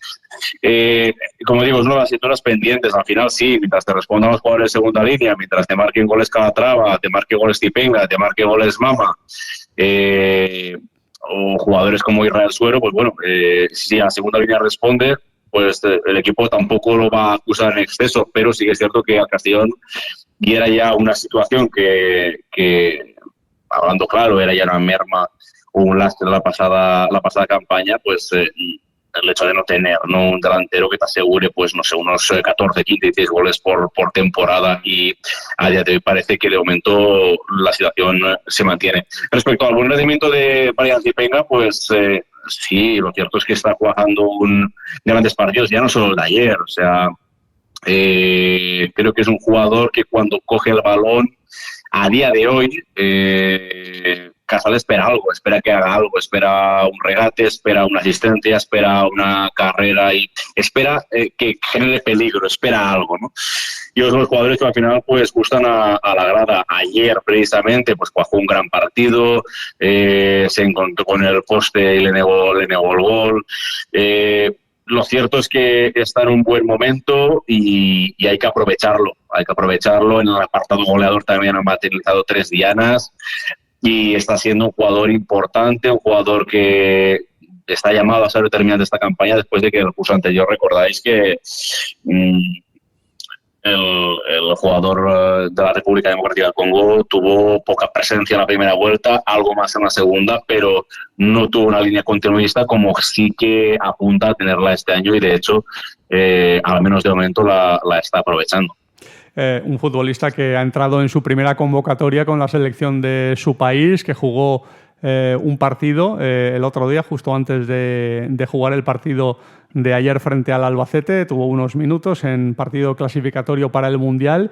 S6: Como digo, es una de las situaciones pendientes. Al final sí, mientras te respondan los jugadores de segunda línea, mientras te marquen goles Calatrava, te marque goles Zipenga, te marque goles Mama, o jugadores como Israel Suero, pues bueno, si a segunda línea responde, pues el equipo tampoco lo va a acusar en exceso, pero sí que es cierto que al Castellón, y era ya una situación que hablando claro, era ya una merma o un lastre la pasada campaña, pues el hecho de no tener un delantero que te asegure, pues no sé, unos 14, 15, 16 goles por temporada, y a día de hoy parece que de momento la situación se mantiene. Respecto al buen rendimiento de Brian Zipenga, pues sí, lo cierto es que está jugando grandes partidos, ya no solo el de ayer. O sea, creo que es un jugador que cuando coge el balón, a día de hoy, Casal espera algo, espera que haga algo, espera un regate, espera una asistencia, espera una carrera, y espera que genere peligro, espera algo, ¿no? Y los jugadores que al final pues gustan a la grada. Ayer precisamente pues jugó un gran partido, se encontró con el poste y le negó el gol. Lo cierto es que está en un buen momento y hay que aprovecharlo. Hay que aprovecharlo. En el apartado goleador también han materializado 3 dianas y está siendo un jugador importante, un jugador que está llamado a ser determinante esta campaña, después de que el curso anterior, recordáis que el jugador de la República Democrática del Congo tuvo poca presencia en la primera vuelta, algo más en la segunda, pero no tuvo una línea continuista como sí que apunta a tenerla este año, y de hecho, al menos de momento, la está aprovechando.
S3: un futbolista que ha entrado en su primera convocatoria con la selección de su país, que jugó un partido el otro día, justo antes de jugar el partido de ayer frente al Albacete. Tuvo unos minutos en partido clasificatorio para el Mundial.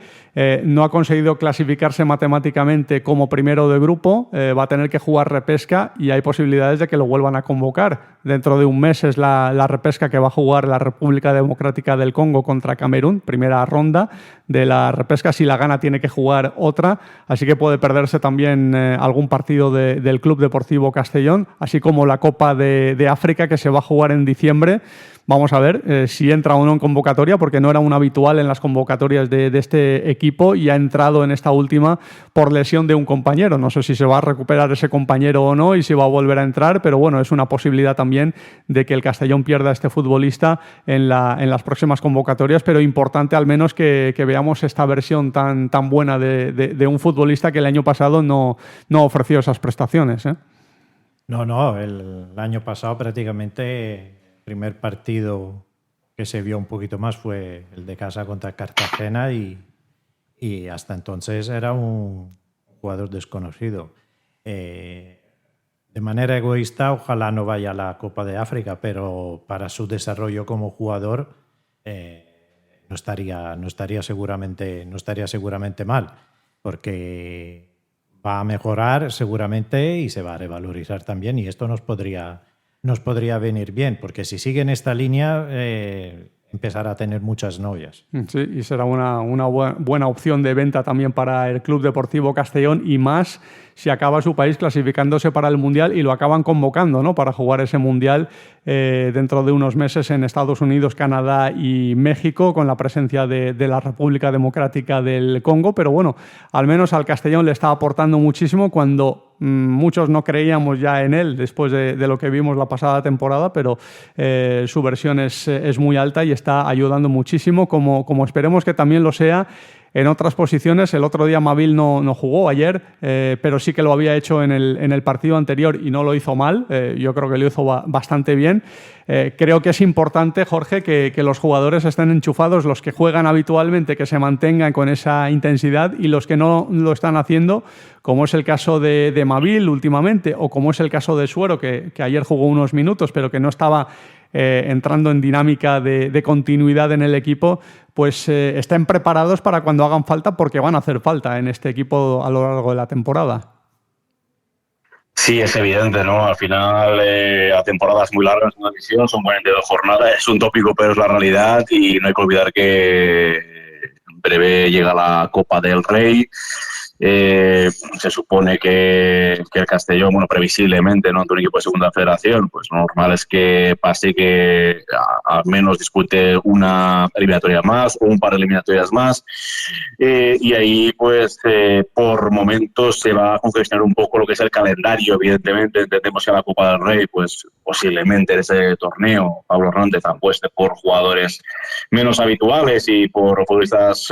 S3: No ha conseguido clasificarse matemáticamente como primero de grupo. Va a tener que jugar repesca y hay posibilidades de que lo vuelvan a convocar. Dentro de un mes es la repesca que va a jugar la República Democrática del Congo contra Camerún. Primera ronda de la repesca. Si la gana tiene que jugar otra. Así que puede perderse también algún partido del Club Deportivo Castellón, así como la Copa de África, que se va a jugar en diciembre. Vamos a ver si entra o no en convocatoria, porque no era un habitual en las convocatorias de este equipo y ha entrado en esta última por lesión de un compañero. No sé si se va a recuperar ese compañero o no y si va a volver a entrar, pero bueno, es una posibilidad también de que el Castellón pierda a este futbolista en las próximas convocatorias, pero importante al menos que veamos esta versión tan buena de un futbolista que el año pasado no ofreció esas prestaciones.
S5: No, el año pasado prácticamente el primer partido que se vio un poquito más fue el de casa contra Cartagena y hasta entonces era un jugador desconocido. De manera egoísta, ojalá no vaya a la Copa de África, pero para su desarrollo como jugador no estaría seguramente mal, porque va a mejorar seguramente y se va a revalorizar también, y esto nos podría venir bien, porque si sigue en esta línea empezará a tener muchas novias.
S3: Sí, y será una buena opción de venta también para el Club Deportivo Castellón, y más si acaba su país clasificándose para el Mundial y lo acaban convocando, ¿no?, para jugar ese Mundial dentro de unos meses en Estados Unidos, Canadá y México, con la presencia de la República Democrática del Congo. Pero bueno, al menos al Castellón le está aportando muchísimo cuando muchos no creíamos ya en él después de lo que vimos la pasada temporada, pero su versión es muy alta y está ayudando muchísimo, como esperemos que también lo sea en otras posiciones. El otro día Mabil no jugó ayer, pero sí que lo había hecho en el partido anterior y no lo hizo mal. Yo creo que lo hizo bastante bien. Creo que es importante, Jorge, que los jugadores estén enchufados, los que juegan habitualmente, que se mantengan con esa intensidad, y los que no lo están haciendo, como es el caso de Mabil últimamente, o como es el caso de Suero, que ayer jugó unos minutos, pero que no estaba entrando en dinámica de continuidad en el equipo, pues estén preparados para cuando hagan falta, porque van a hacer falta en este equipo a lo largo de la temporada.
S6: Sí, es evidente, ¿no? Al final, a temporadas muy largas en una división, son 42 jornadas, es un tópico, pero es la realidad, y no hay que olvidar que en breve llega la Copa del Rey. Se supone que el Castellón, bueno, previsiblemente, ¿no?, ante un equipo de segunda federación, pues lo normal es que pase que al menos dispute una eliminatoria más o un par de eliminatorias más, y ahí pues por momentos se va a congestionar un poco lo que es el calendario. Evidentemente entendemos que la Copa del Rey, pues posiblemente en ese torneo Pablo Hernández apueste por jugadores menos habituales y por futbolistas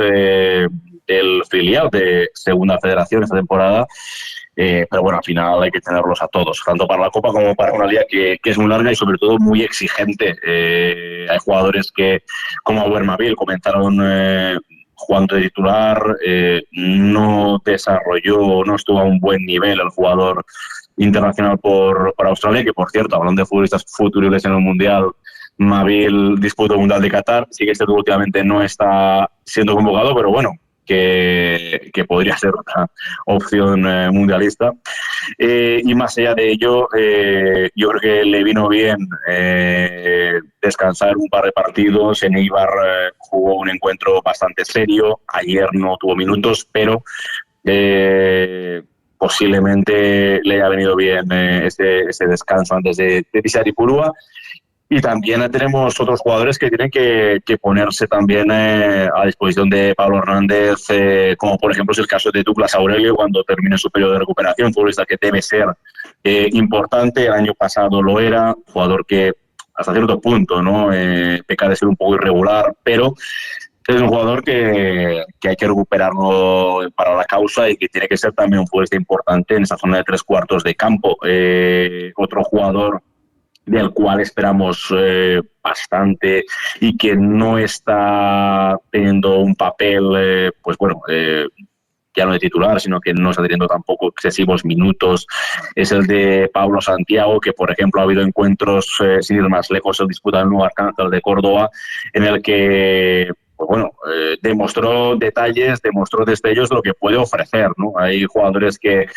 S6: del filial de segunda federación esta temporada, pero bueno, al final hay que tenerlos a todos, tanto para la Copa como para una liga que es muy larga y sobre todo muy exigente. Hay jugadores que, como Abermabil, comentaron jugando de titular, no desarrolló, no estuvo a un buen nivel el jugador internacional por Australia, que por cierto, hablando de futbolistas futuribles en el Mundial, Mabil disputó el Mundial de Qatar, sí que últimamente no está siendo convocado, pero bueno, que podría ser otra opción mundialista. Y más allá de ello, yo creo que le vino bien descansar un par de partidos. En Eibar jugó un encuentro bastante serio, ayer no tuvo minutos, pero posiblemente le haya venido bien ese descanso antes de pisar Ipurúa. Y también tenemos otros jugadores que tienen que ponerse también a disposición de Pablo Hernández, como por ejemplo es el caso de Douglas Aurelio cuando termine su periodo de recuperación, futbolista que debe ser importante. El año pasado lo era, jugador que hasta cierto punto, ¿no?, peca de ser un poco irregular, pero es un jugador que hay que recuperarlo para la causa y que tiene que ser también un futbolista importante en esa zona de tres cuartos de campo. Otro jugador del cual esperamos bastante y que no está teniendo un papel, ya no de titular, sino que no está teniendo tampoco excesivos minutos, es el de Pablo Santiago, que por ejemplo ha habido encuentros, sin ir más lejos, el disputa el Nuevo Arcángel de Córdoba, en el que demostró detalles, demostró destellos de lo que puede ofrecer, ¿no? Hay jugadores que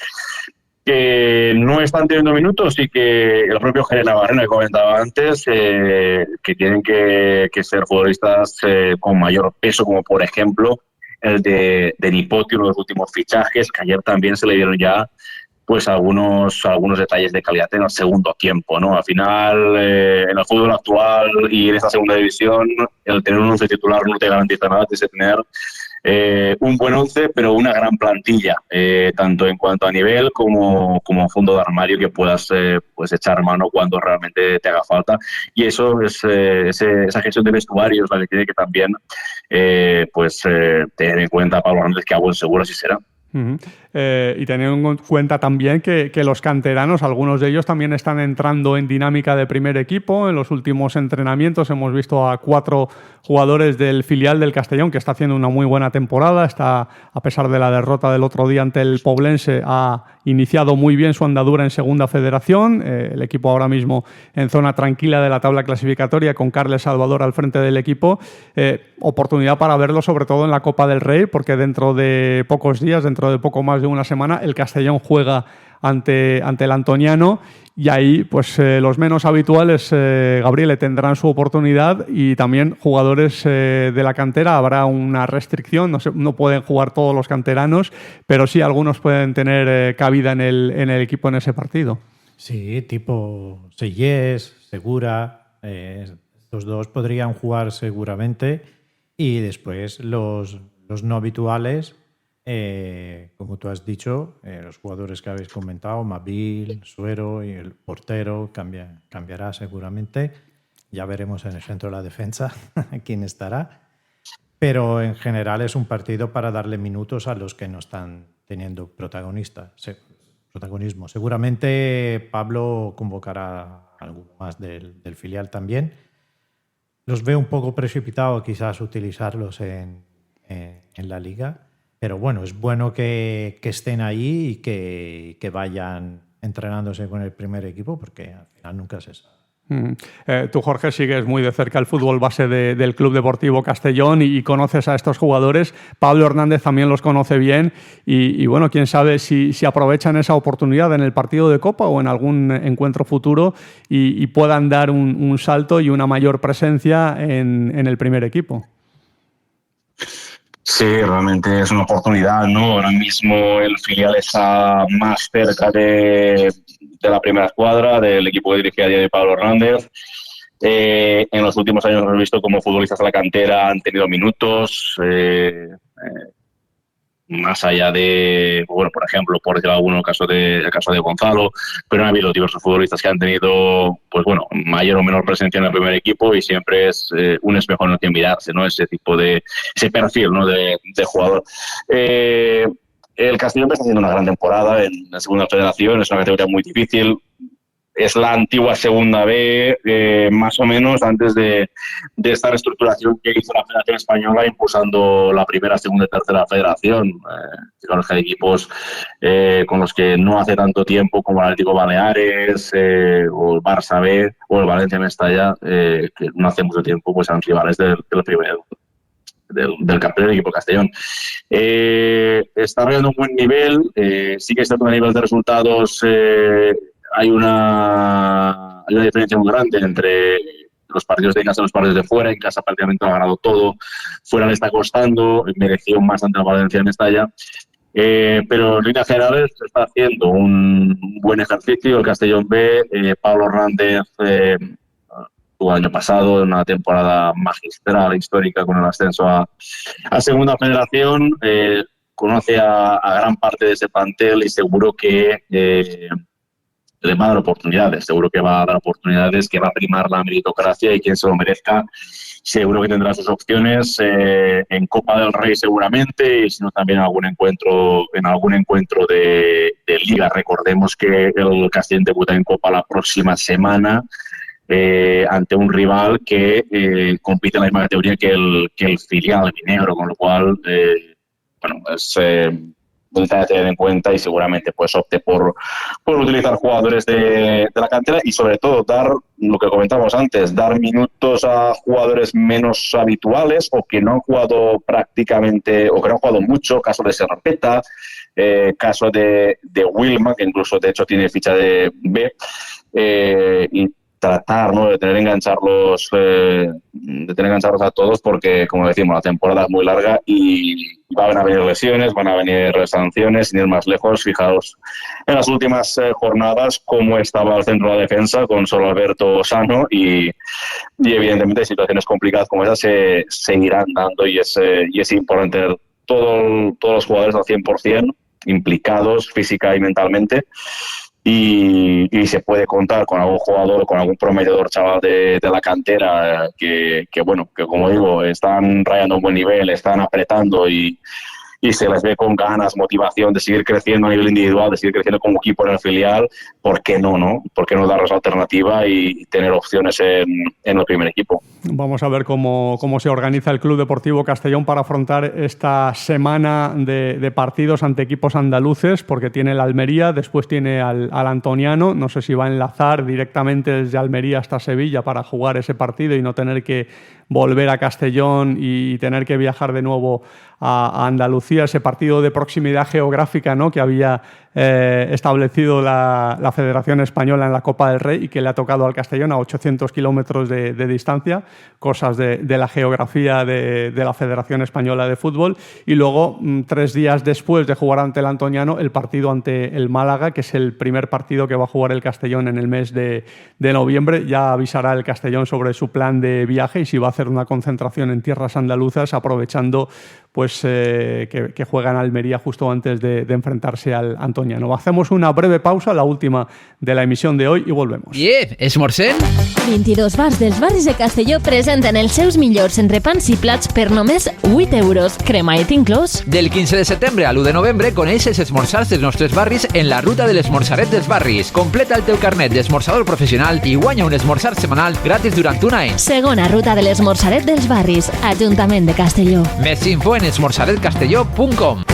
S6: no están teniendo minutos y que el propio Jerez Navarreno, que comentaba antes, que tienen que ser futbolistas con mayor peso, como por ejemplo el de Nipoti, uno de los últimos fichajes, que ayer también se le dieron ya pues algunos detalles de calidad en el segundo tiempo, ¿no? Al final, en el fútbol actual y en esta segunda división, el tener un once titular no te garantiza nada, tienes que tener un buen once, pero una gran plantilla, tanto en cuanto a nivel como fondo de armario que puedas pues echar mano cuando realmente te haga falta. Y eso es esa gestión de vestuarios la que tiene que también tener en cuenta Pablo Hernández, que a buen seguro así será.
S3: Uh-huh. Y teniendo en cuenta también que los canteranos, algunos de ellos también están entrando en dinámica de primer equipo. En los últimos entrenamientos hemos visto a 4 jugadores del filial del Castellón, que está haciendo una muy buena temporada. Está, a pesar de la derrota del otro día ante el Poblense, ha iniciado muy bien su andadura en Segunda Federación. El equipo ahora mismo en zona tranquila de la tabla clasificatoria, con Carles Salvador al frente del equipo. Oportunidad para verlo sobre todo en la Copa del Rey, porque dentro de pocos días, dentro de poco más de una semana, el Castellón juega ante el Antoniano, y ahí pues los menos habituales, Gabriele, tendrán su oportunidad, y también jugadores de la cantera. Habrá una restricción, no pueden jugar todos los canteranos, pero sí algunos pueden tener cabida en el equipo en ese partido.
S5: Sí, tipo Sellés, Segura, estos dos podrían jugar seguramente, y después los no habituales, como tú has dicho, los jugadores que habéis comentado, Mabil, Suero y el portero cambiará seguramente. Ya veremos en el centro de la defensa quién estará. Pero en general es un partido para darle minutos a los que no están teniendo protagonismo. Seguramente Pablo convocará a alguno más del filial también. Los veo un poco precipitado quizás utilizarlos en la liga. Pero bueno, es bueno que estén ahí y que vayan entrenándose con el primer equipo, porque al final nunca se sabe.
S3: Tú, Jorge, sigues muy de cerca el fútbol base del Club Deportivo Castellón y conoces a estos jugadores. Pablo Hernández también los conoce bien y bueno, quién sabe si aprovechan esa oportunidad en el partido de Copa o en algún encuentro futuro y puedan dar un salto y una mayor presencia en el primer equipo.
S6: Sí, realmente es una oportunidad, ¿no? Ahora mismo el filial está más cerca de la primera escuadra, del equipo que dirige a día de Pablo Hernández. En los últimos años hemos visto cómo futbolistas de la cantera han tenido minutos, más allá de, bueno, por ejemplo, por decir alguno, el caso de Gonzalo, pero han habido diversos futbolistas que han tenido, pues bueno, mayor o menor presencia en el primer equipo, y siempre es un espejo en el que mirarse, ¿no? Ese perfil, ¿no? de jugador. El Castellón está haciendo una gran temporada en la Segunda Federación, es una categoría muy difícil. Es la antigua Segunda B, más o menos, antes de esta reestructuración que hizo la Federación Española, impulsando la primera, segunda y tercera federación. Claro, que hay equipos con los que no hace tanto tiempo, como el Atlético Baleares, o el Barça B, o el Valencia Mestalla, que no hace mucho tiempo pues eran rivales del campeón del equipo Castellón. Está rayando un buen nivel, sí que está a nivel de resultados. Hay una diferencia muy grande entre los partidos de casa y los partidos de fuera. En casa prácticamente lo ha ganado todo, fuera le está costando, mereció más ante el Valencia Mestalla. Pero en líneas generales está haciendo un buen ejercicio el Castellón B. Pablo Hernández tuvo el año pasado una temporada magistral, histórica, con el ascenso a Segunda Federación. Conoce a gran parte de ese plantel y seguro que le va a dar oportunidades, seguro que va a dar oportunidades, que va a primar la meritocracia, y quien se lo merezca seguro que tendrá sus opciones en Copa del Rey seguramente, y si no también en algún encuentro de Liga. Recordemos que el Castellón debuta en Copa la próxima semana ante un rival que compite en la misma categoría que el filial albinegro, con lo cual es un detalle a tener en cuenta y seguramente pues opte por utilizar jugadores de la cantera y sobre todo dar, lo que comentábamos antes, dar minutos a jugadores menos habituales o que no han jugado prácticamente o que no han jugado mucho, caso de Serrapeta, caso de Wilma, que incluso de hecho tiene ficha de B, y tratar, ¿no?, de tener engancharlos a todos, porque como decimos, la temporada es muy larga y van a venir lesiones, van a venir sanciones, sin ir más lejos. Fijaos en las últimas jornadas cómo estaba el centro de la defensa con solo Alberto sano y evidentemente situaciones complicadas como esas se seguirán dando y es importante tener todos los jugadores al 100% implicados física y mentalmente. Y se puede contar con algún jugador, con algún prometedor chaval de la cantera que como digo, están rayando un buen nivel, están apretando y se les ve con ganas, motivación de seguir creciendo a nivel individual, de seguir creciendo como equipo en el filial. ¿Por qué no? ¿Por qué no darles alternativa y tener opciones en el primer equipo?
S3: Vamos a ver cómo se organiza el Club Deportivo Castellón para afrontar esta semana de partidos ante equipos andaluces, porque tiene el Almería, después tiene al Antoniano. No sé si va a enlazar directamente desde Almería hasta Sevilla para jugar ese partido y no tener que volver a Castellón y tener que viajar de nuevo a Andalucía, ese partido de proximidad geográfica, ¿no?, que había establecido la Federación Española en la Copa del Rey y que le ha tocado al Castellón a 800 kilómetros de distancia, cosas de la geografía de la Federación Española de Fútbol. Y luego, 3 días después de jugar ante el Antoniano, el partido ante el Málaga, que es el primer partido que va a jugar el Castellón en el mes de noviembre. Ya avisará el Castellón sobre su plan de viaje y si va a hacer una concentración en tierras andaluzas, aprovechando pues que juega en Almería justo antes de enfrentarse al Antoniano. Hacemos una breve pausa, la última de la emisión de hoy, y volvemos.
S4: Bien, esmorzem?
S1: 22 bars dels barris de Castelló presenten els seus millors entrepans i plats per només 8 euros, cremallera inclòs.
S4: Del 15 de setembre a l'1 de novembre coneix els esmorzars dels nostres barris en la ruta de l'esmorzaret dels barris. Completa el teu carnet d'esmorzador professional i guanya un esmorzar setmanal gratis durant un any.
S1: Segona ruta de l'esmorzaret dels barris, Ajuntament de Castelló.
S4: Més info en esmorzaretcastelló.com.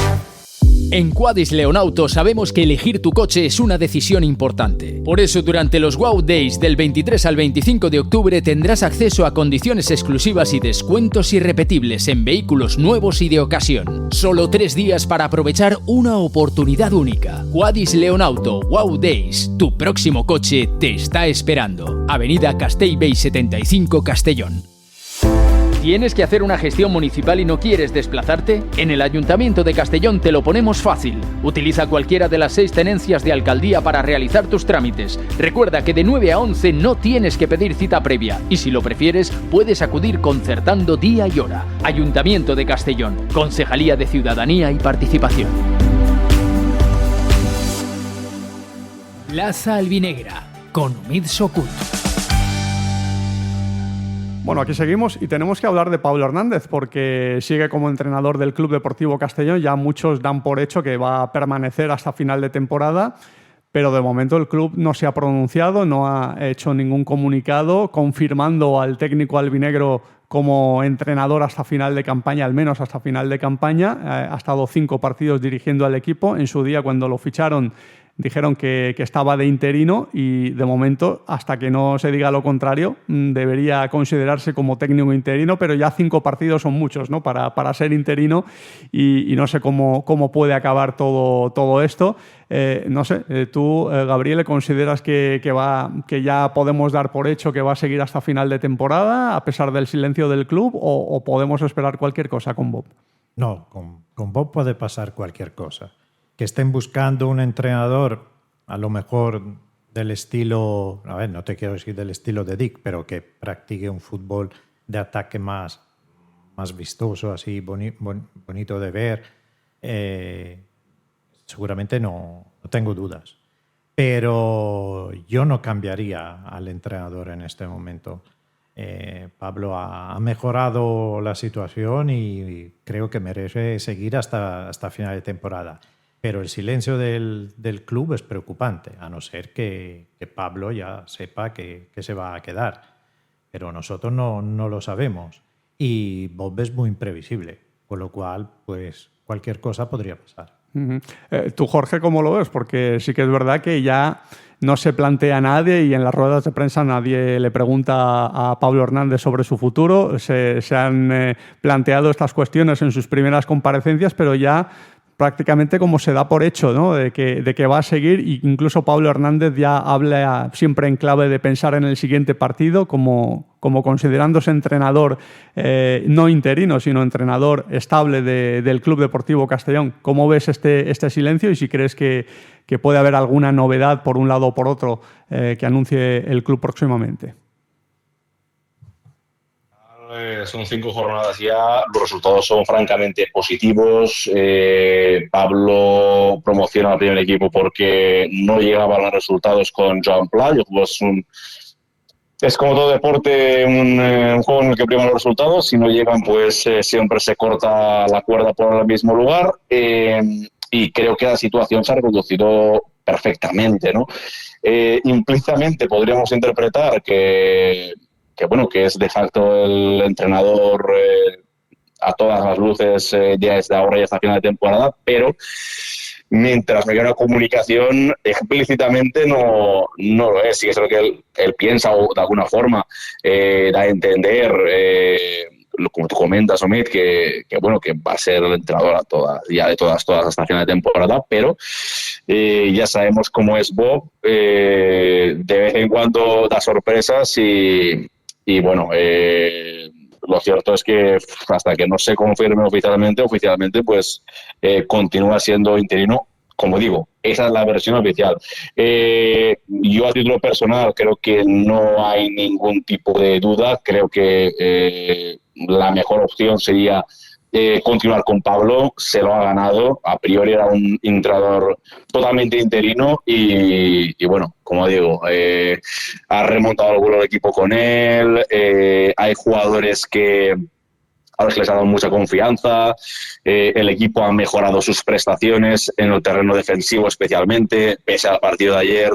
S2: En Quadis Leonauto sabemos que elegir tu coche es una decisión importante. Por eso, durante los Wow Days del 23 al 25 de octubre tendrás acceso a condiciones exclusivas y descuentos irrepetibles en vehículos nuevos y de ocasión. Solo 3 días para aprovechar una oportunidad única. Quadis Leonauto Wow Days. Tu próximo coche te está esperando. Avenida Castellbell 75, Castellón. ¿Tienes que hacer una gestión municipal y no quieres desplazarte? En el Ayuntamiento de Castellón te lo ponemos fácil. Utiliza cualquiera de las 6 tenencias de alcaldía para realizar tus trámites. Recuerda que de 9 a 11 no tienes que pedir cita previa y si lo prefieres puedes acudir concertando día y hora. Ayuntamiento de Castellón, Concejalía de Ciudadanía y Participación. Plaza Albinegra, con Umid Sokut.
S3: Bueno, aquí seguimos y tenemos que hablar de Pablo Hernández porque sigue como entrenador del Club Deportivo Castellón. Ya muchos dan por hecho que va a permanecer hasta final de temporada, pero de momento el club no se ha pronunciado, no ha hecho ningún comunicado confirmando al técnico albinegro como entrenador hasta final de campaña, al menos hasta final de campaña. Ha estado 5 partidos dirigiendo al equipo. En su día, cuando lo ficharon, dijeron que estaba de interino y de momento, hasta que no se diga lo contrario, debería considerarse como técnico interino, pero ya 5 partidos son muchos, ¿no?, para ser interino y no sé cómo puede acabar todo esto. No sé, tú, Gabriel, ¿consideras que ya podemos dar por hecho que va a seguir hasta final de temporada a pesar del silencio del club o podemos esperar cualquier cosa con Bob?
S5: No, con Bob puede pasar cualquier cosa. Que estén buscando un entrenador, a lo mejor del estilo, a ver, no te quiero decir del estilo de Dick, pero que practique un fútbol de ataque más vistoso, así bonito de ver, seguramente no tengo dudas. Pero yo no cambiaría al entrenador en este momento. Pablo ha mejorado la situación y creo que merece seguir hasta final de temporada. Pero el silencio del club es preocupante, a no ser que Pablo ya sepa que se va a quedar. Pero nosotros no lo sabemos. Y Bob es muy imprevisible, con lo cual, pues, cualquier cosa podría pasar.
S3: Tú, Jorge, ¿cómo lo ves? Porque sí que es verdad que ya no se plantea a nadie y en las ruedas de prensa nadie le pregunta a Pablo Hernández sobre su futuro. Se han planteado estas cuestiones en sus primeras comparecencias, pero ya prácticamente como se da por hecho, ¿no? de que va a seguir, e incluso Pablo Hernández ya habla siempre en clave de pensar en el siguiente partido como considerándose entrenador no interino, sino entrenador estable del Club Deportivo Castellón. ¿Cómo ves este silencio y si crees que puede haber alguna novedad por un lado o por otro que anuncie el club próximamente?
S6: Son 5 jornadas ya, los resultados son francamente positivos. Pablo promociona al primer equipo porque no llegaban los resultados con Joan Pla. Es como todo deporte, un juego en el que priman los resultados. Si no llegan, pues siempre se corta la cuerda por el mismo lugar. Y creo que la situación se ha reconducido perfectamente, ¿no? Implícitamente podríamos interpretar que es de facto el entrenador a todas las luces ya desde ahora y hasta final de temporada, pero mientras no haya una comunicación explícitamente no lo es. Sí, es lo que él piensa o de alguna forma da a entender, como tú comentas, Omid, que va a ser el entrenador de todas hasta final de temporada, pero ya sabemos cómo es Bob, de vez en cuando da sorpresas y bueno, lo cierto es que hasta que no se confirme oficialmente pues continúa siendo interino. Como digo, esa es la versión oficial. Yo a título personal creo que no hay ningún tipo de duda. Creo que la mejor opción sería continuar con Pablo. Se lo ha ganado. A priori era un entrenador totalmente interino y bueno, como digo, ha remontado alguno el equipo con él. Hay jugadores a los que les ha dado mucha confianza. El equipo ha mejorado sus prestaciones en el terreno defensivo especialmente, pese al partido de ayer.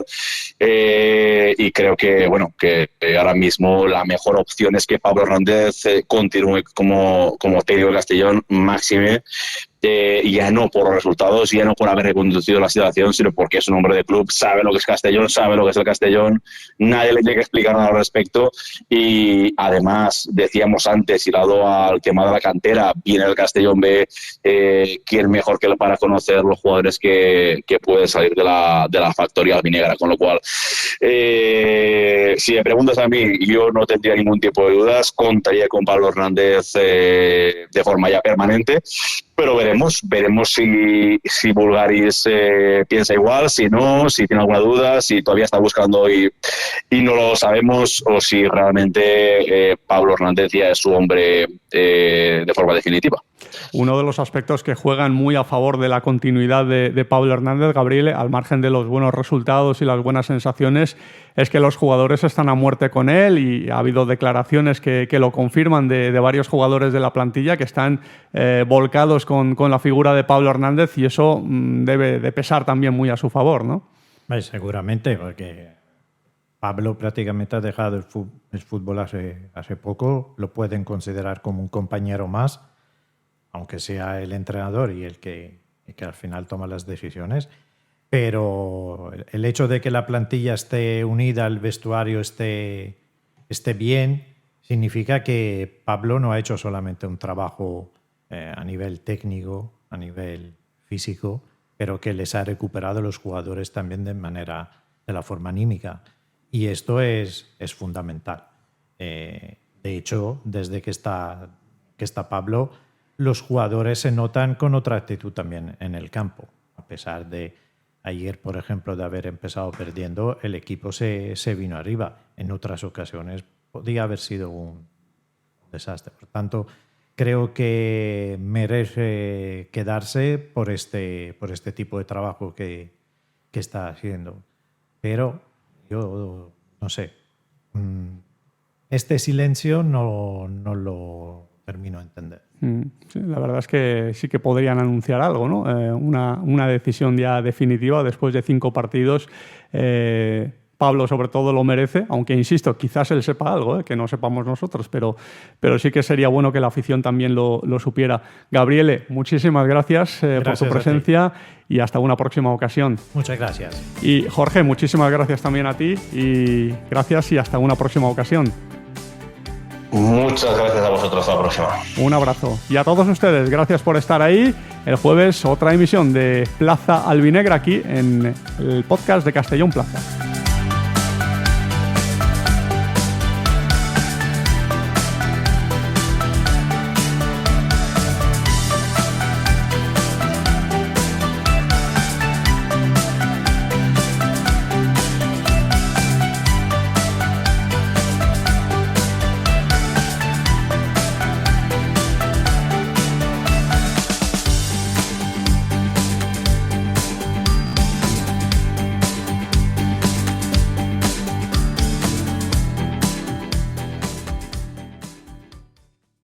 S6: Y creo que ahora mismo la mejor opción es que Pablo Hernández continúe como técnico de Castellón, máxime. Ya no por los resultados, ya no por haber reconducido la situación, sino porque es un hombre de club, sabe lo que es Castellón, sabe lo que es el Castellón, nadie le tiene que explicar nada al respecto. Y además, decíamos antes, hilado al tema de la cantera, viene el Castellón B, quién mejor que él para conocer los jugadores que pueden salir de la factoría albinegra, con lo cual si me preguntas a mí, yo no tendría ningún tipo de dudas, contaría con Pablo Hernández de forma ya permanente. Pero veremos si Bulgaris piensa igual, si no, si tiene alguna duda, si todavía está buscando y no lo sabemos, o si realmente Pablo Hernández ya es su hombre de forma definitiva.
S3: Uno de los aspectos que juegan muy a favor de la continuidad de Pablo Hernández, Gabriel, al margen de los buenos resultados y las buenas sensaciones, es que los jugadores están a muerte con él y ha habido declaraciones que lo confirman de varios jugadores de la plantilla que están volcados con la figura de Pablo Hernández y eso debe de pesar también muy a su favor, ¿no?
S5: Seguramente, porque Pablo prácticamente ha dejado el fútbol hace poco, lo pueden considerar como un compañero más, aunque sea el entrenador y el que al final toma las decisiones. Pero el hecho de que la plantilla esté unida, el vestuario esté bien, significa que Pablo no ha hecho solamente un trabajo a nivel técnico, a nivel físico, pero que les ha recuperado los jugadores también de la forma anímica. Y esto es fundamental. De hecho, desde que está Pablo, los jugadores se notan con otra actitud también en el campo. A pesar de ayer, por ejemplo, de haber empezado perdiendo, el equipo se vino arriba. En otras ocasiones podía haber sido un desastre. Por tanto, creo que merece quedarse por este tipo de trabajo que está haciendo. Pero yo no sé. Este silencio no lo termino de entender.
S3: Sí, la verdad es que sí que podrían anunciar algo, ¿no? Una decisión ya definitiva después de 5 partidos. Pablo sobre todo lo merece, aunque insisto, quizás él sepa algo, que no sepamos nosotros, pero sí que sería bueno que la afición también lo supiera. Gabriele, muchísimas gracias por tu presencia y hasta una próxima ocasión.
S5: Muchas gracias.
S3: Y Jorge, muchísimas gracias también a ti y gracias y hasta una próxima ocasión.
S6: Muchas gracias a vosotros, hasta la próxima.
S3: Un abrazo. Y a todos ustedes, gracias por estar ahí. El jueves otra emisión de Plaza Albinegra aquí en el podcast de Castellón Plaza.